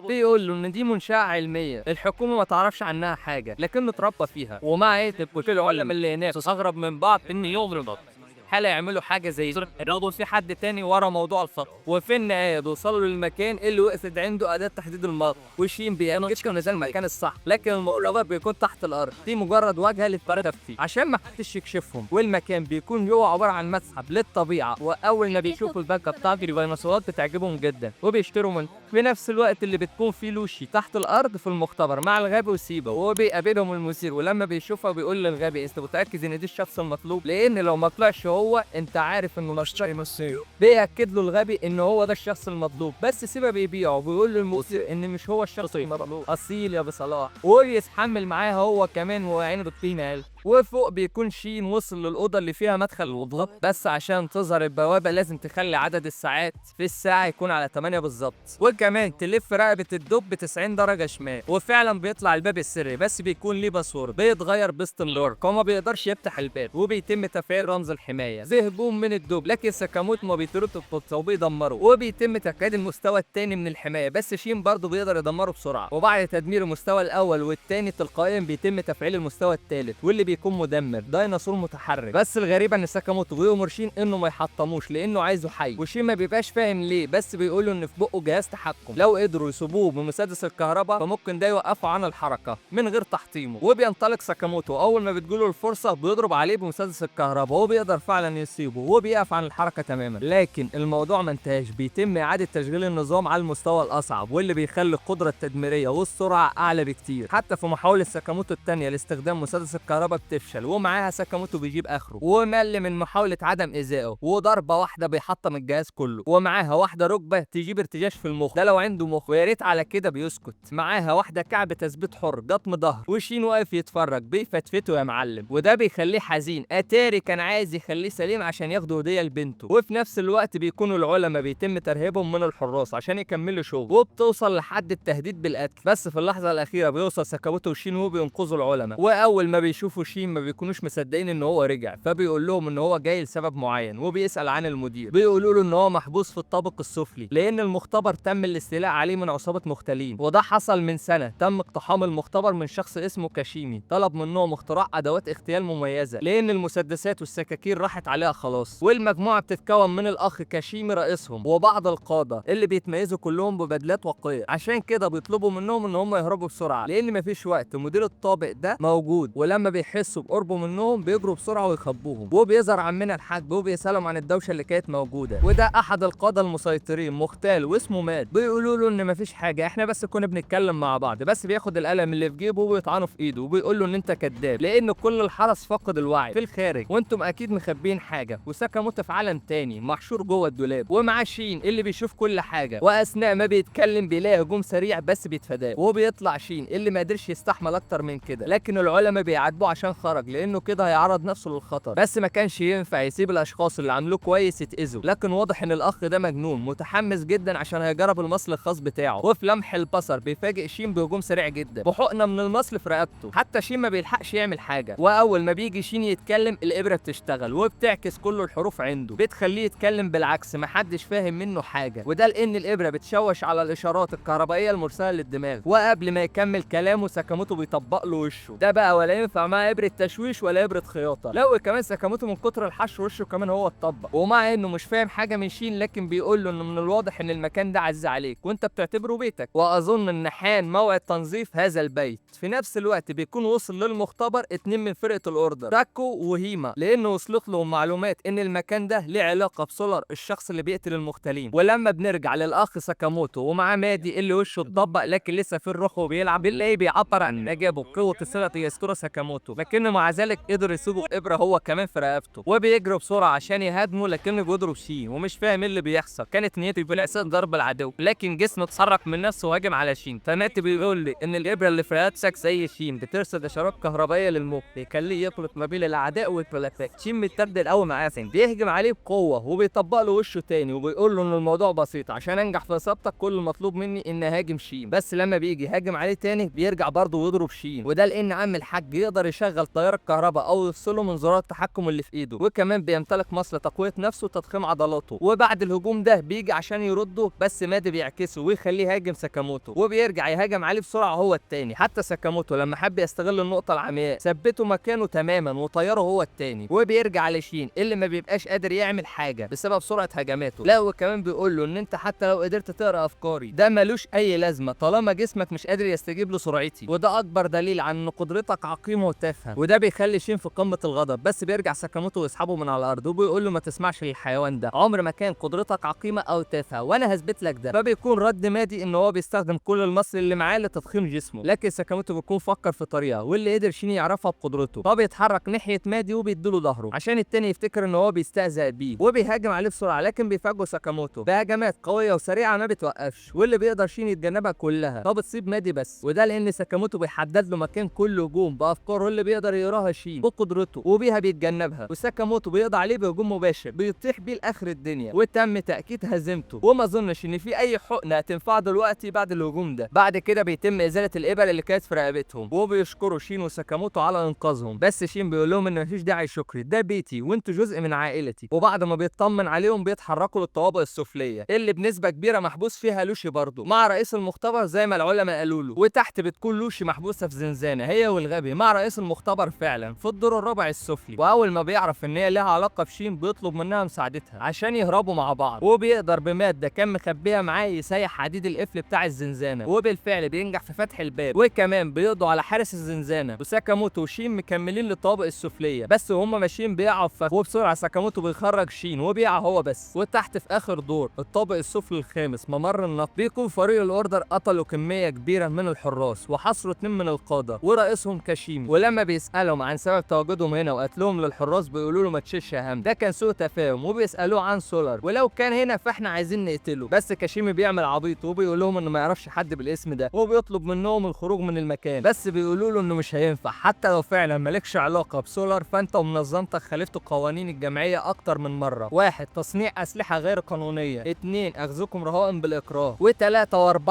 بيقول له ان دي منشاه علميه الحكومه ما تعرفش عنها حاجه لكنه اتربى فيها. ومع ايه تبقوا العلماء اللي هناك اغرب من بعض ان يضربوا حاله يعملوا حاجه زي برضه في حد تاني ورا موضوع الفقر. وفي النهايه بيوصلوا للمكان اللي وقفت عنده اداه تحديد المنطقه وشين بيانو كان نزل المكان الصح لكن المقربات بيكون تحت الارض دي مجرد واجهه للتفتيش عشان ما حدش يكشفهم. والمكان بيكون جوه عباره عن مسحب للطبيعه. واول ما بيشوفوا الباكه بتاعت الديناصورات بتعجبهم جدا وبيشتروا منه. في نفس الوقت اللي بتكون فيه لوشي تحت الارض في المختبر مع الغبي وسيبا وبيقابلهم المثير. ولما بيشوفها بيقول للغبي انت متاكد ان دي الشخص المطلوب لان لو ما طلعش هو انت عارف انه مش مثير. بيأكد له الغبي ان هو ده الشخص المطلوب بس سيبا بيبيعه وبيقول للمثير ان مش هو الشخص المطلوب اصيل يا بصلاح. ويتحمل معاه هو كمان وعينه بتطين. وفوق بيكون شين وصل للأوضة اللي فيها مدخل الوضوء بس عشان تظهر البوابة لازم تخلي عدد الساعات في الساعة يكون على 8 بالظبط. وكمان تلف رقبة الدب 90 درجة شمال. وفعلا بيطلع الباب السري بس بيكون ليه باسورد بيتغير باستمرار وما بيقدرش يفتح الباب. وبيتم تفعيل رمز الحماية زي هجوم من الدب لكن ساكاموتو ما بيطرد القطة وبيدمره. وبيتم تكعيد المستوى الثاني من الحماية بس شين برضه بيقدر يدمره بسرعة. وبعد تدمير المستوى الأول والثاني تلقائيا بيتم تفعيل المستوى الثالث واللي بيكون مدمر ديناصور متحرك. بس الغريب ان ساكاموتو بيأمر شين انه ما يحطموش لانه عايزه حي. وشين ما بيبقاش فاهم ليه بس بيقول له ان في بقه جهاز تحكم لو قدروا يصيبوه بمسدس الكهرباء فممكن ده يوقفه عن الحركه من غير تحطيمه. وبينطلق ساكاموتو اول ما بتجيله الفرصه بيضرب عليه بمسدس الكهرباء وبيقدر فعلا يصيبه وبيقف عن الحركه تماما. لكن الموضوع ما انتهاش، بيتم اعاده تشغيل النظام على المستوى الاصعب واللي بيخلي القدره التدميريه والسرعه اعلى بكتير. حتى في محاوله ساكاموتو الثانيه لاستخدام مسدس الكهرباء بتفشل ومعاها ساكاموتو بيجيب اخره ومل من محاوله عدم ايذائه وضربه واحده بيحطم الجهاز كله. ومعاها واحده ركبه تجيب ارتجاج في المخ ده لو عنده مخ ويا ريت على كده بيسكت. معاها واحده كعب تثبيت حر جطم ظهر وشين واقف يتفرج بيفتفته يا معلم وده بيخليه حزين. اتاري كان عايز يخليه سليم عشان ياخدوا هديه لبنته. وفي نفس الوقت بيكونوا العلماء بيتم ترهيبهم من الحراس عشان يكملوا شغل وبتوصل لحد التهديد بالقتل. بس في اللحظه الاخيره بيوصل ساكاموتو وشين وبينقذوا العلماء. واول ما بيشوفوا شين ما بيكونوش مصدقين ان هو رجع فبيقول لهم ان هو جاي لسبب معين وبيسال عن المدير. بيقولوا له ان هو محبوس في الطابق السفلي لان المختبر تم الاستيلاء عليه من عصابه مختلين وده حصل من سنه. تم اقتحام المختبر من شخص اسمه كاشيمي طلب منهم اختراع ادوات اغتيال مميزه لان المسدسات والسكاكين راحت عليها خلاص. والمجموعه بتتكون من الاخ كاشيمي رئيسهم وبعض القاده اللي بيتميزوا كلهم ببدلات واقيه. عشان كده بيطلبوا منهم ان هم يهربوا بسرعه لان مفيش وقت. مدير الطابق ده موجود ولما بيحسوا بقربه منهم بيجروا بسرعه ويخبوهم. وبيظهر عمنا الحاج وبيسالهم عن الدوشه اللي كانت موجوده وده احد القاده المسيطرين مختال واسمه مات. بيقولوا له ان مفيش حاجه احنا بس كنا بنتكلم مع بعض. بس بياخد القلم اللي في جيبه وبيطعنه في ايده وبيقول له ان انت كذاب لان كل الحرس فقد الوعي في الخارج وانتم اكيد مخبيين حاجه. وساكاموتو في عالم تاني محشور جوه الدولاب ومعاه شين اللي بيشوف كل حاجه. واثناء ما بيتكلم بيلاقي هجوم سريع بس بيتفاداه وبيطلع شين اللي ما قدرش يستحمل اكتر من كده لكن العلماء بيعاتبوه عشان عشان خرج لانه كده هيعرض نفسه للخطر، بس ما كانش ينفع يسيب الاشخاص اللي عملوه كويس يتاذوا. لكن واضح ان الاخ ده مجنون متحمس جدا عشان هيجرب المصل الخاص بتاعه، وفي لمح البصر بيفاجئ شين بهجوم سريع جدا بحقنه من المصل في رقبته. حتى شين ما بيلحقش يعمل حاجه، واول ما بيجي شين يتكلم الابره بتشتغل وبتعكس كل الحروف عنده، بتخليه يتكلم بالعكس محدش فاهم منه حاجه، وده لان الابره بتشوش على الاشارات الكهربائيه المرسله للدماغ. وقبل ما يكمل كلامه ساكاموتو بيطبق له وشه، ده بقى ولا ينفع معاه ابره تشويش ولا ابره خياطه. لو كمان ساكاموتو من كتر الحشو وشه كمان هو اتطبق، ومع انه مش فاهم حاجه من شين لكن بيقول له انه من الواضح ان المكان ده عزيز عليك وانت بتعتبره بيتك، واظن ان حان موعد تنظيف هذا البيت. في نفس الوقت بيكون وصل للمختبر 2 من فرقه الاوردر، تاكو وهيما، لانه وصلت لهم معلومات ان المكان ده ليه علاقه بسولار الشخص اللي بيقتل المختلين. ولما بنرجع للاخ ساكاموتو ومعاه مادي اللي وشه اتطبق لكن لسه في الروح وبيلعب، بنلاقيه بيعبر عن اعجابه بقوه السلة يستورا ساكاموتو، لكنه مع ذلك قدر يسيبوا الابره هو كمان في رقبته، وبيجروا بسرعه عشان يهاجموا لكنه بيضرب شين ومش فاهم ايه اللي بيحصل. كانت نيته بإحساس ضرب العدو لكن جسمه اتحرك من نفسه وهاجم على شين. فناتي بيقول لي ان الابره اللي في رقبتك زي شين بترصد اشارات كهربائيه للمخ بيخليه يخلط ما بين الاعداء والكلافات. شين متردد قوي معاه، بيهجم عليه بقوه وبيطبق له وشه تاني وبيقول له ان الموضوع بسيط، عشان انجح في اصابتك كل المطلوب مني ان اهاجم شين. بس لما بيجي يهاجم عليه تاني بيرجع برضه ويضرب شين، وده لان عم الحاج يقدر يشغل تيار الكهرباء او يفصله من زرار التحكم اللي في ايده، وكمان بيمتلك مصل تقويه نفسه وتضخيم عضلاته. وبعد الهجوم ده بيجي عشان يرده بس مادي بيعكسه ويخليه يهاجم ساكاموتو، وبيرجع يهاجم عليه بسرعه هو التاني. حتى ساكاموتو لما حب يستغل النقطه العمياء ثبته مكانه تماما وطيره هو التاني، وبيرجع لشين اللي ما بيبقاش قادر يعمل حاجه بسبب سرعه هجماته. لا وكمان بيقول له ان انت حتى لو قدرت تقرا افكاري ده ملوش اي لازمه طالما جسمك مش قادر يستجيب لسرعتي، وده اكبر دليل عن ان قدرتك عقيمه وتافهه. وده بيخلي شين في قمه الغضب، بس بيرجع ساكاموتو ويسحبه من على الارض وبيقول له ما تسمعش للحيوان ده، عمر ما كان قدرتك عقيمه او تافهه وانا هثبت لك ده. فبيكون رد مادي ان هو بيستخدم كل المصل اللي معاه لتضخيم جسمه، لكن ساكاموتو بيكون فكر في طريقه واللي قدر شين يعرفها بقدرته، فبيتحرك ناحيه مادي وبيديله ظهره عشان التاني يفتكر ان هو بيستهزأ بيه، وبيهاجم عليه بسرعه لكن بيفاجئه ساكاموتو بهجمات قويه وسريعه ما بتوقفش واللي بيقدر شين يتجنبها كلها، فبتصيب مادي بس. وده لان ساكاموتو بيحدد له مكان كل هجوم بافكاره اللي بيقدر يقراها شين بقدرته وبيها بيتجنبها، وساكاموتو بيقضي عليه بهجوم مباشر بيطيح بيه لاخر الدنيا وتم تاكيد هزيمته. وما اظنش ان في اي حقنه هتنفع دلوقتي بعد الهجوم ده. بعد كده بيتم ازاله الابر اللي كانت في رقبتهم وبيشكروا شين وساكاموتو على انقاذهم، بس شين بيقول لهم ان مفيش داعي شكري، ده بيتي وانتوا جزء من عائلتي. وبعد ما بيطمن عليهم بيتحركوا للطوابق السفليه اللي بنسبه كبيره محبوس فيها لوشي برضه مع رئيس المختبر زي ما العلماء قالوا له، وتحت بتكون لوشي محبوسه في زنزانه هي والغبي مع رئيس المختبر فعلا في الدور الرابع السفلي. واول ما بيعرف ان هي لها علاقه بشين بيطلب منها مساعدتها عشان يهربوا مع بعض، وبيقدر بماده كان مخبيها معاه يسيح حديد القفل بتاع الزنزانه، وبالفعل بينجح في فتح الباب. وكمان بيقضوا على حارس الزنزانه، وساكاموتو وشين مكملين للطوابق السفليه، بس وهم ماشيين بيقعوا في فخ، وبسرعه ساكاموتو بيخرج شين وبيقع هو بس. وتحت في اخر دور الطابق السفلي الخامس ممر النقل بيكون فريق الاوردر قتلوا كميه كبيره من الحراس وحصروا 2 من القاده ورئيسهم كاشيمي، ولما بيسالهم عن سبب تواجدهم هنا وقتلهم للحراس بيقولوا له ما تشيلش هم، ده كان سوء تفاهم، وبيسالوه عن سولار ولو كان هنا فاحنا عايزين نقتله، بس كاشيمي بيعمل عبيط وبيقول لهم انه ما يعرفش حد بالاسم ده وبيطلب منهم الخروج من المكان، بس بيقولوا له انه مش هينفع حتى لو فعلا مالكش علاقه بسولار فانت ومنظمتك خالفتوا قوانين الجمعيه اكتر من مره: 1 تصنيع اسلحه غير قانونيه، 2 اخذكم رهائن بالاكراه، و3 و4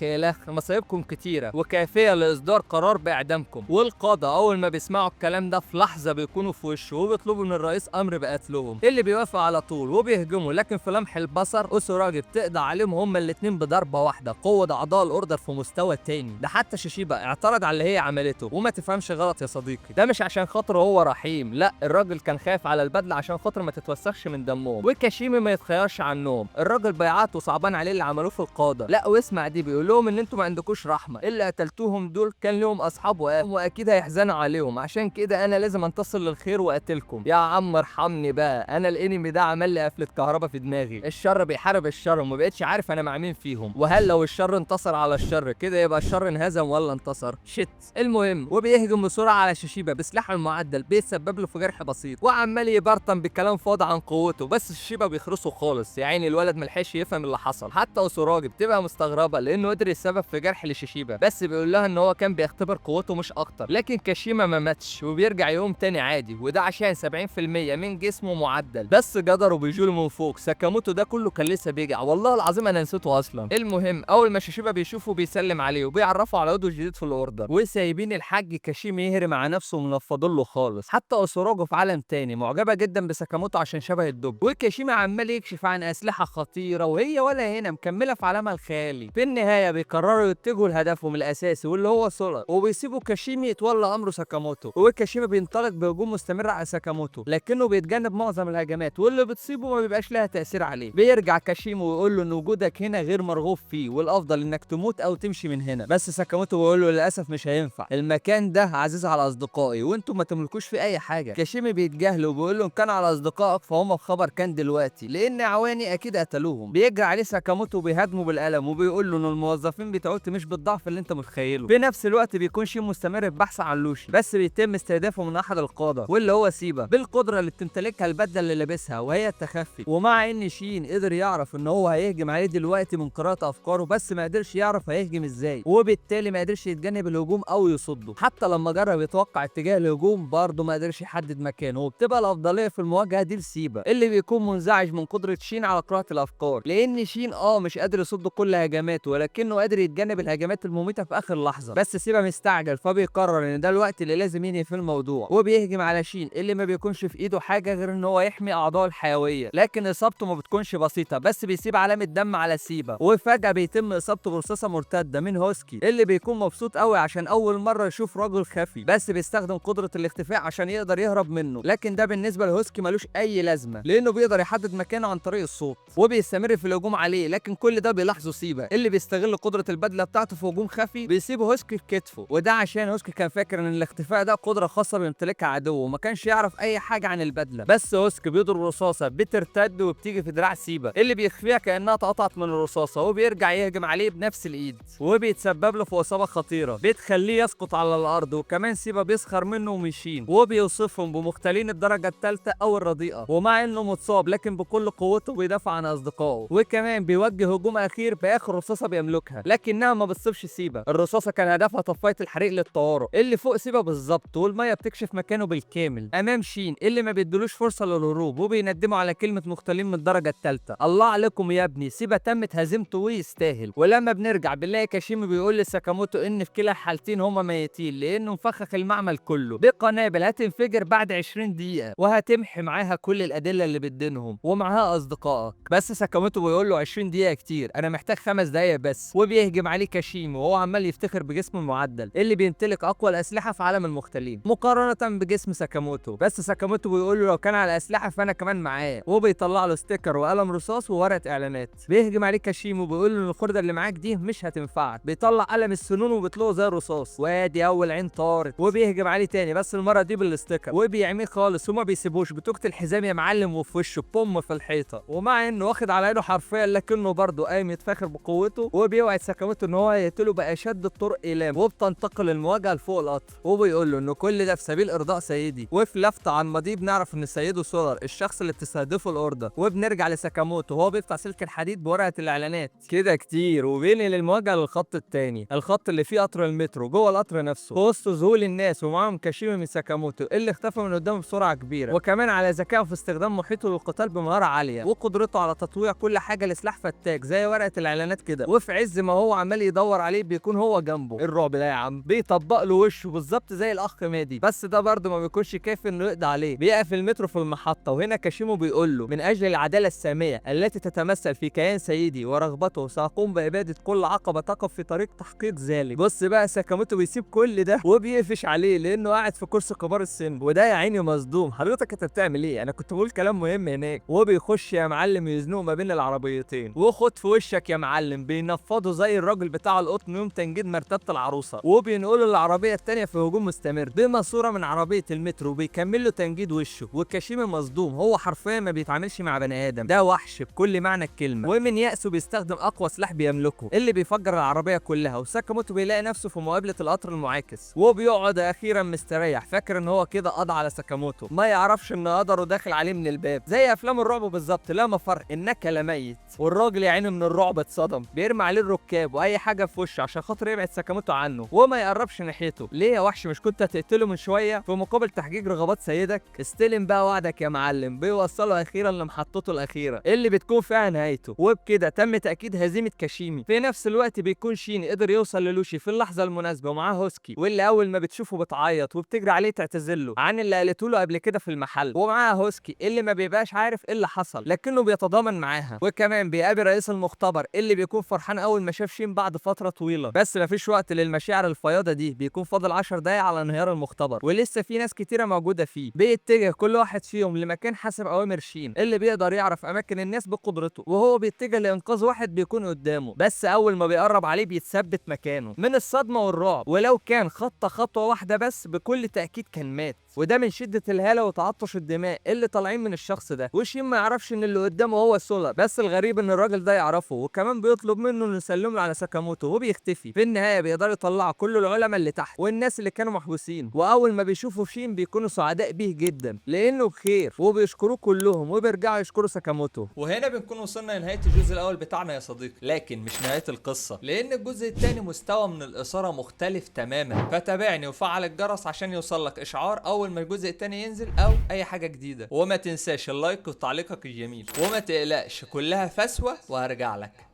الخ مصايبكم كتيره وكافيه لاصدار قرار باعدامكم. والقاده اول ما بيسمعوا الكلام ده في لحظه بيكونوا في وشه وبيطلبوا من الرئيس امر بقتلهم، اللي بيوافق على طول وبيهجموا، لكن في لمح البصر اوسوراجي بتقضي عليهم هما الاثنين بضربه واحده. قوه اعضاء الاوردر في مستوى تاني، ده حتى شيشيبا اعترض على اللي هي عملته. وما تفهمش غلط يا صديقي، ده مش عشان خاطر هو رحيم، لا الراجل كان خايف على البدله عشان خاطر ما تتوسخش من دمهم، وكاشيمي ما يتخيرش عنهم. الراجل بيعات وصعبان عليه اللي عملوه في القاده. لا واسمع دي، بيقول لهم ان انتوا ما عندكوش رحمه، اللي قتلتوهم دول كان لهم اصحاب واكيد هيحزنوا عليهم، عشان كده انا لازم انتصر للخير واقتلكم. يا عم ارحمني بقى، انا الانمي ده عمل لي قفله كهرباء في دماغي. الشر بيحارب الشر وما بقتش عارف انا مع مين فيهم، وهل لو الشر انتصر على الشر كده يبقى الشر انهزم ولا انتصر؟ شت. المهم وبيهجم بسرعه على شيشيبا بسلاحه المعدل بيسبب له في جرح بسيط، وعمال يبرطم بكلام فاضي عن قوته، بس شيشيبا بيخرسه خالص. يا عيني الولد ملحقش يفهم اللي حصل. حتى اوسوراجي بتبقى مستغربه لانه قدر السبب في جرح لشيشيبا، بس بيقول لها ان هو كان بيختبر قوته مش اكتر، لكن كاشيما ما ماتش وبيرجع يقوم تاني عادي، وده عشان 70% من جسمه معدل، بس جدره بيجوله من فوق. ساكاموتو ده كله كان لسه بيجع، والله العظيم انا نسيته اصلا. المهم اول ما شيشيبا بيشوفه بيسلم عليه وبيعرفه على عضو جديد في الاوردر، وسايبين الحاج كاشيما يهري مع نفسه ومنفضين له خالص. حتى اسوراجو في عالم تاني معجبه جدا بساكاموتو عشان شبه الدب، وكاشيما عمال يكشف عن اسلحه خطيره وهي ولا هنا مكمله في عالمها الخيالي. في النهايه بيقرروا يتجهوا لهدفهم الاساسي واللي هو سولار، وبيسيبوا كاشيما يتولى امره ساكاموتو، وكاشيما بينطلق بهجوم مستمر على ساكاموتو لكنه بيتجنب معظم الهجمات واللي بتصيبه ما بيبقاش لها تاثير عليه. بيرجع كاشيما ويقول له ان وجودك هنا غير مرغوب فيه والافضل انك تموت او تمشي من هنا، بس ساكاموتو بيقول له للاسف مش هينفع، المكان ده عزيز على اصدقائي وانتم ما تملكوش فيه اي حاجه. كاشيما بيتجاهله وبيقول له ان كان على اصدقائك فهم في خبر كان دلوقتي لان عواني اكيد قتلوهم. بيجري عليه ساكاموتو وبيهاجمه بالقلم وبيقول له ان الموظفين بتوعتي مش بالضعف اللي انت متخيله. في نفس الوقت بيكون شين مستمر في بحث عن لوشي، بس بيتم استهدافه من احد القاده واللي هو سيبا بالقدره اللي بتمتلكها البدله اللي لابسها وهي التخفي. ومع ان شين قدر يعرف ان هو هيهجم عليه دلوقتي من قراءه افكاره، بس ما قدرش يعرف هيهجم ازاي، وبالتالي ما قدرش يتجنب الهجوم او يصده. حتى لما جرب يتوقع اتجاه الهجوم برضه ما قدرش يحدد مكانه، وبتبقى الافضليه في المواجهه دي لسيبا اللي بيكون منزعج من قدره شين على قراءه الافكار، لان شين مش قادر يصد كل هجماته ولكنه قادر يتجنب الهجمات المميته في اخر لحظه. بس سيبا مستعجل فبيقرر ان ده الوقت اللي لازم ينهي في الموضوع، وبيهجم على شين اللي ما بيكونش في ايده حاجه غير ان هو يحمي اعضائه الحيويه، لكن اصابته ما بتكونش بسيطه بس بيسيب علامه دم على سيبا. وفجاه بيتم اصابته برصاصه مرتده من هوسكي اللي بيكون مبسوط قوي عشان اول مره يشوف رجل خفي، بس بيستخدم قدره الاختفاء عشان يقدر يهرب منه، لكن ده بالنسبه لهوسكي ملوش اي لازمه لانه بيقدر يحدد مكانه عن طريق الصوت، وبيستمر في الهجوم عليه. لكن كل ده بيلاحظه سيبا اللي بيستغل قدره البدله بتاعته في هجوم خفي بيسيب هوسكي في كتفه، وده عشان هوسكي كان فاكر ان الاختفاء ده قدره خاصه بيمتلكها عدوه وما كانش يعرف اي حاجه عن البدله. بس هوسكي بيضرب رصاصه بترتد وبتيجي في دراع سيبا اللي بيخفيها كانها اتقطعت من الرصاصه، وبيرجع يهجم عليه بنفس الايد وبيتسبب له في اصابه خطيره بتخليه يسقط على الارض. وكمان سيبا بيسخر منه ومشين وبيوصفهم بمختلين الدرجه الثالثه او الرديئه، ومع انه متصاب لكن بكل قوته بيدافع عن اصدقائه، وكمان بيوجه هجوم اخير باخر رصاصه بيملكها لكنها ما بتصيبش سيبا. الرصاصه كان هدفها طفايه الحريق للطوارئ اللي فوق سيبا بالظبط، والميه بتكشف مكانه بالكامل امام شين اللي ما بيدلوش فرصه للهروب وبيندموا على كلمه مختلين من الدرجه الثالثه. الله عليكم يا ابني، سيبا تمت هزيمته ويستاهل. ولما بنرجع بنلاقي كاشيما بيقول لساكاموتو ان في كلا الحالتين هما ميتين لانه مفخخ المعمل كله بقنابل هتنفجر بعد 20 دقيقه وهتمحي معاها كل الادله اللي بتدينهم ومعاها اصدقائك. بس ساكاموتو بيقول له 20 دقيقه كتير، انا محتاج 5 دقايق بس. وبيهجم عليه كاشيما وهو عمال يفتخر بجسمه المعدل اللي بيمتلك اقوى الاسلحه في عالم المختلين مقارنه بجسم ساكاموتو. بس ساكاموتو بيقول له لو كان على اسلحه فانا كمان معاه، وبيطلع له ستيكر وقلم رصاص وورقه اعلانات. بيهجم عليه كاشيما وبيقول له ان الخرده اللي معاك دي مش هتنفعك، بيطلع قلم السنون وبيطلقه زي الرصاص وادي اول عين طارت. وبيهجم عليه تاني بس المره دي بالستيكر وبيعميه خالص وما بيسيبوش بتوكة الحزام يا معلم وفي وشه بوم في الحيطه. ومع انه واخد على عينه حرفيا لكنه برضه قايم يتفاخر بقوته، وبيوعد ساكاموتو ان هو هيقتله باشد الطرق ايلام. وبتنتقل المواجهه لفوق القطر وبيقول له انه كل ده في سبيل ارضاء سيدي. وفي لفته عن ماضيه بنعرف ان سيده سولار الشخص اللي بتستهدفه الاوردر. وبنرجع لساكاموتو وهو بيقطع سلك الحديد بورقه الاعلانات كده كتير، وبينقل المواجهه للخط الثاني، الخط اللي فيه قطر المترو جوه القطر نفسه، في وسط ذهول الناس ومعاهم كاشيما من ساكاموتو اللي اختفى من قدامه بسرعه كبيره، وكمان على ذكائه في استخدام محيطه للقتال بمهاره عاليه وقدرته على تطويع كل حاجه لسلاح فتاك زي ورقه الاعلانات كده. وفي عز ما هو عمال يدور عليه بيكون هو جنبه. الرعب ده يا عم بيطبق له وشه بالظبط زي الاخ مادي، بس ده برضه ما بيكونش كافي انه يقضي عليه. بيقف المترو في المحطه وهنا كاشيما بيقول له من اجل العداله الساميه التي تتمثل في كيان سيدي ورغبته ساقوم باباده كل عقبه تقف في طريق تحقيق ذلك. بص بقى ساكاموتو بيسيب كل ده وبيقفش عليه لانه قاعد في كرسي كبار السن، وده يا عيني مصدوم. حضرتك انت بتعمل ايه؟ انا كنت بقول كلام مهم هناك. وبيخش يا معلم يزنقه ما بين العربيتين وخد في وشك يا معلم، بينفضه زي الراجل بتاع القطن يوم تنجيد مرتبه العروسه، وبينقله العربيه الثانيه في هجوم مستمر بماسوره من عربيه المترو وبيكمل له تنجيد وشه. وكاشيما مصدوم، هو حرفيا ما بيتعاملش مع بني ادم، ده وحش بكل معنى الكلمه. ومن يأسه بيستخدم اقوى سلاح بيملكه اللي بيفجر العربيه كلها. وساكاموتو بيلاقي نفسه في مقابله القطر المعاكس وبيقعد اخيرا مستريح فاكر ان هو كده قضى على ساكاموتو، ما يعرفش ان قدره داخل عليه من الباب زي افلام الرعب بالظبط. لا مفر انك لميت. والراجل يا عيني من الرعب اتصدم، بيرمي عليه الركاب واي حاجه في وشه عشان خاطر يبعد ساكاموتو عنه وما يقربش ناحيته. ليه يا وحش مش كنت هتقتله من شويه في مقابل تحقيق رغبات سيدك؟ استلم بقى وعدك يا معلم. بيوصلوا اخيرا لمحطته الاخيره اللي بتكون فيها نهايته، وبكده تم تاكيد هزيمه كاشيمي. في نفس الوقت بيكون شين قدر يوصل للوشي في اللحظه المناسبه ومعاه هوسكي، واللي اول ما بتشوفه بتعيط وبتجري عليه تعتذر عن اللي قالته له قبل كده في المحل. ومعاه هوسكي اللي ما بيبقاش عارف ايه اللي حصل لكنه بيتضامن معاها. وكمان بيقابل رئيس المختبر اللي بيكون فرحان اول ما شاف شين بعد فتره طويله. بس مفيش وقت للمشاعر الفياضه دي، بيكون فاضل 10 دقايق على انهيار المختبر ولسه في ناس كتيره موجوده فيه. بيتجه كل واحد فيهم لمكان حسب اوامر شين اللي بيقدر يعرف اماكن الناس بقدرته، وهو بيتجه لانقاذ واحد بيكون قدامه. بس اول ما بيقرب عليه بيتثبت مكانه من الصدمه والرعب، ولو كان خطى خطوه واحده بس بكل تاكيد كان مات، وده من شده الهاله وتعطش الدماء اللي طالعين من الشخص ده. وشين ما يعرفش ان اللي قدامه هو سولا، بس الغريب ان الراجل ده يعرفه وكمان بيطلب منه انه يسلم له على ساكاموتو وبيختفي. في النهايه بيقدروا يطلعوا كل العلماء اللي تحت والناس اللي كانوا محبوسين، واول ما بيشوفوا شين بيكونوا سعداء بيه جدا لانه بخير، وبيشكروه كلهم وبيرجعوا يشكروا ساكاموتو. وهنا بنكون وصلنا لنهايه الجزء الاول بتاعنا يا صديقي، لكن مش نهايه القصه، لان الجزء الثاني مستوى من الاثاره مختلف تماما. فتابعني وفعل الجرس عشان يوصلك اشعار اول ما الجزء الثاني ينزل او اي حاجه جديده، وما تنساش اللايك وتعليقك الجميل، وما تقلقش كلها فسوه وهرجع لك.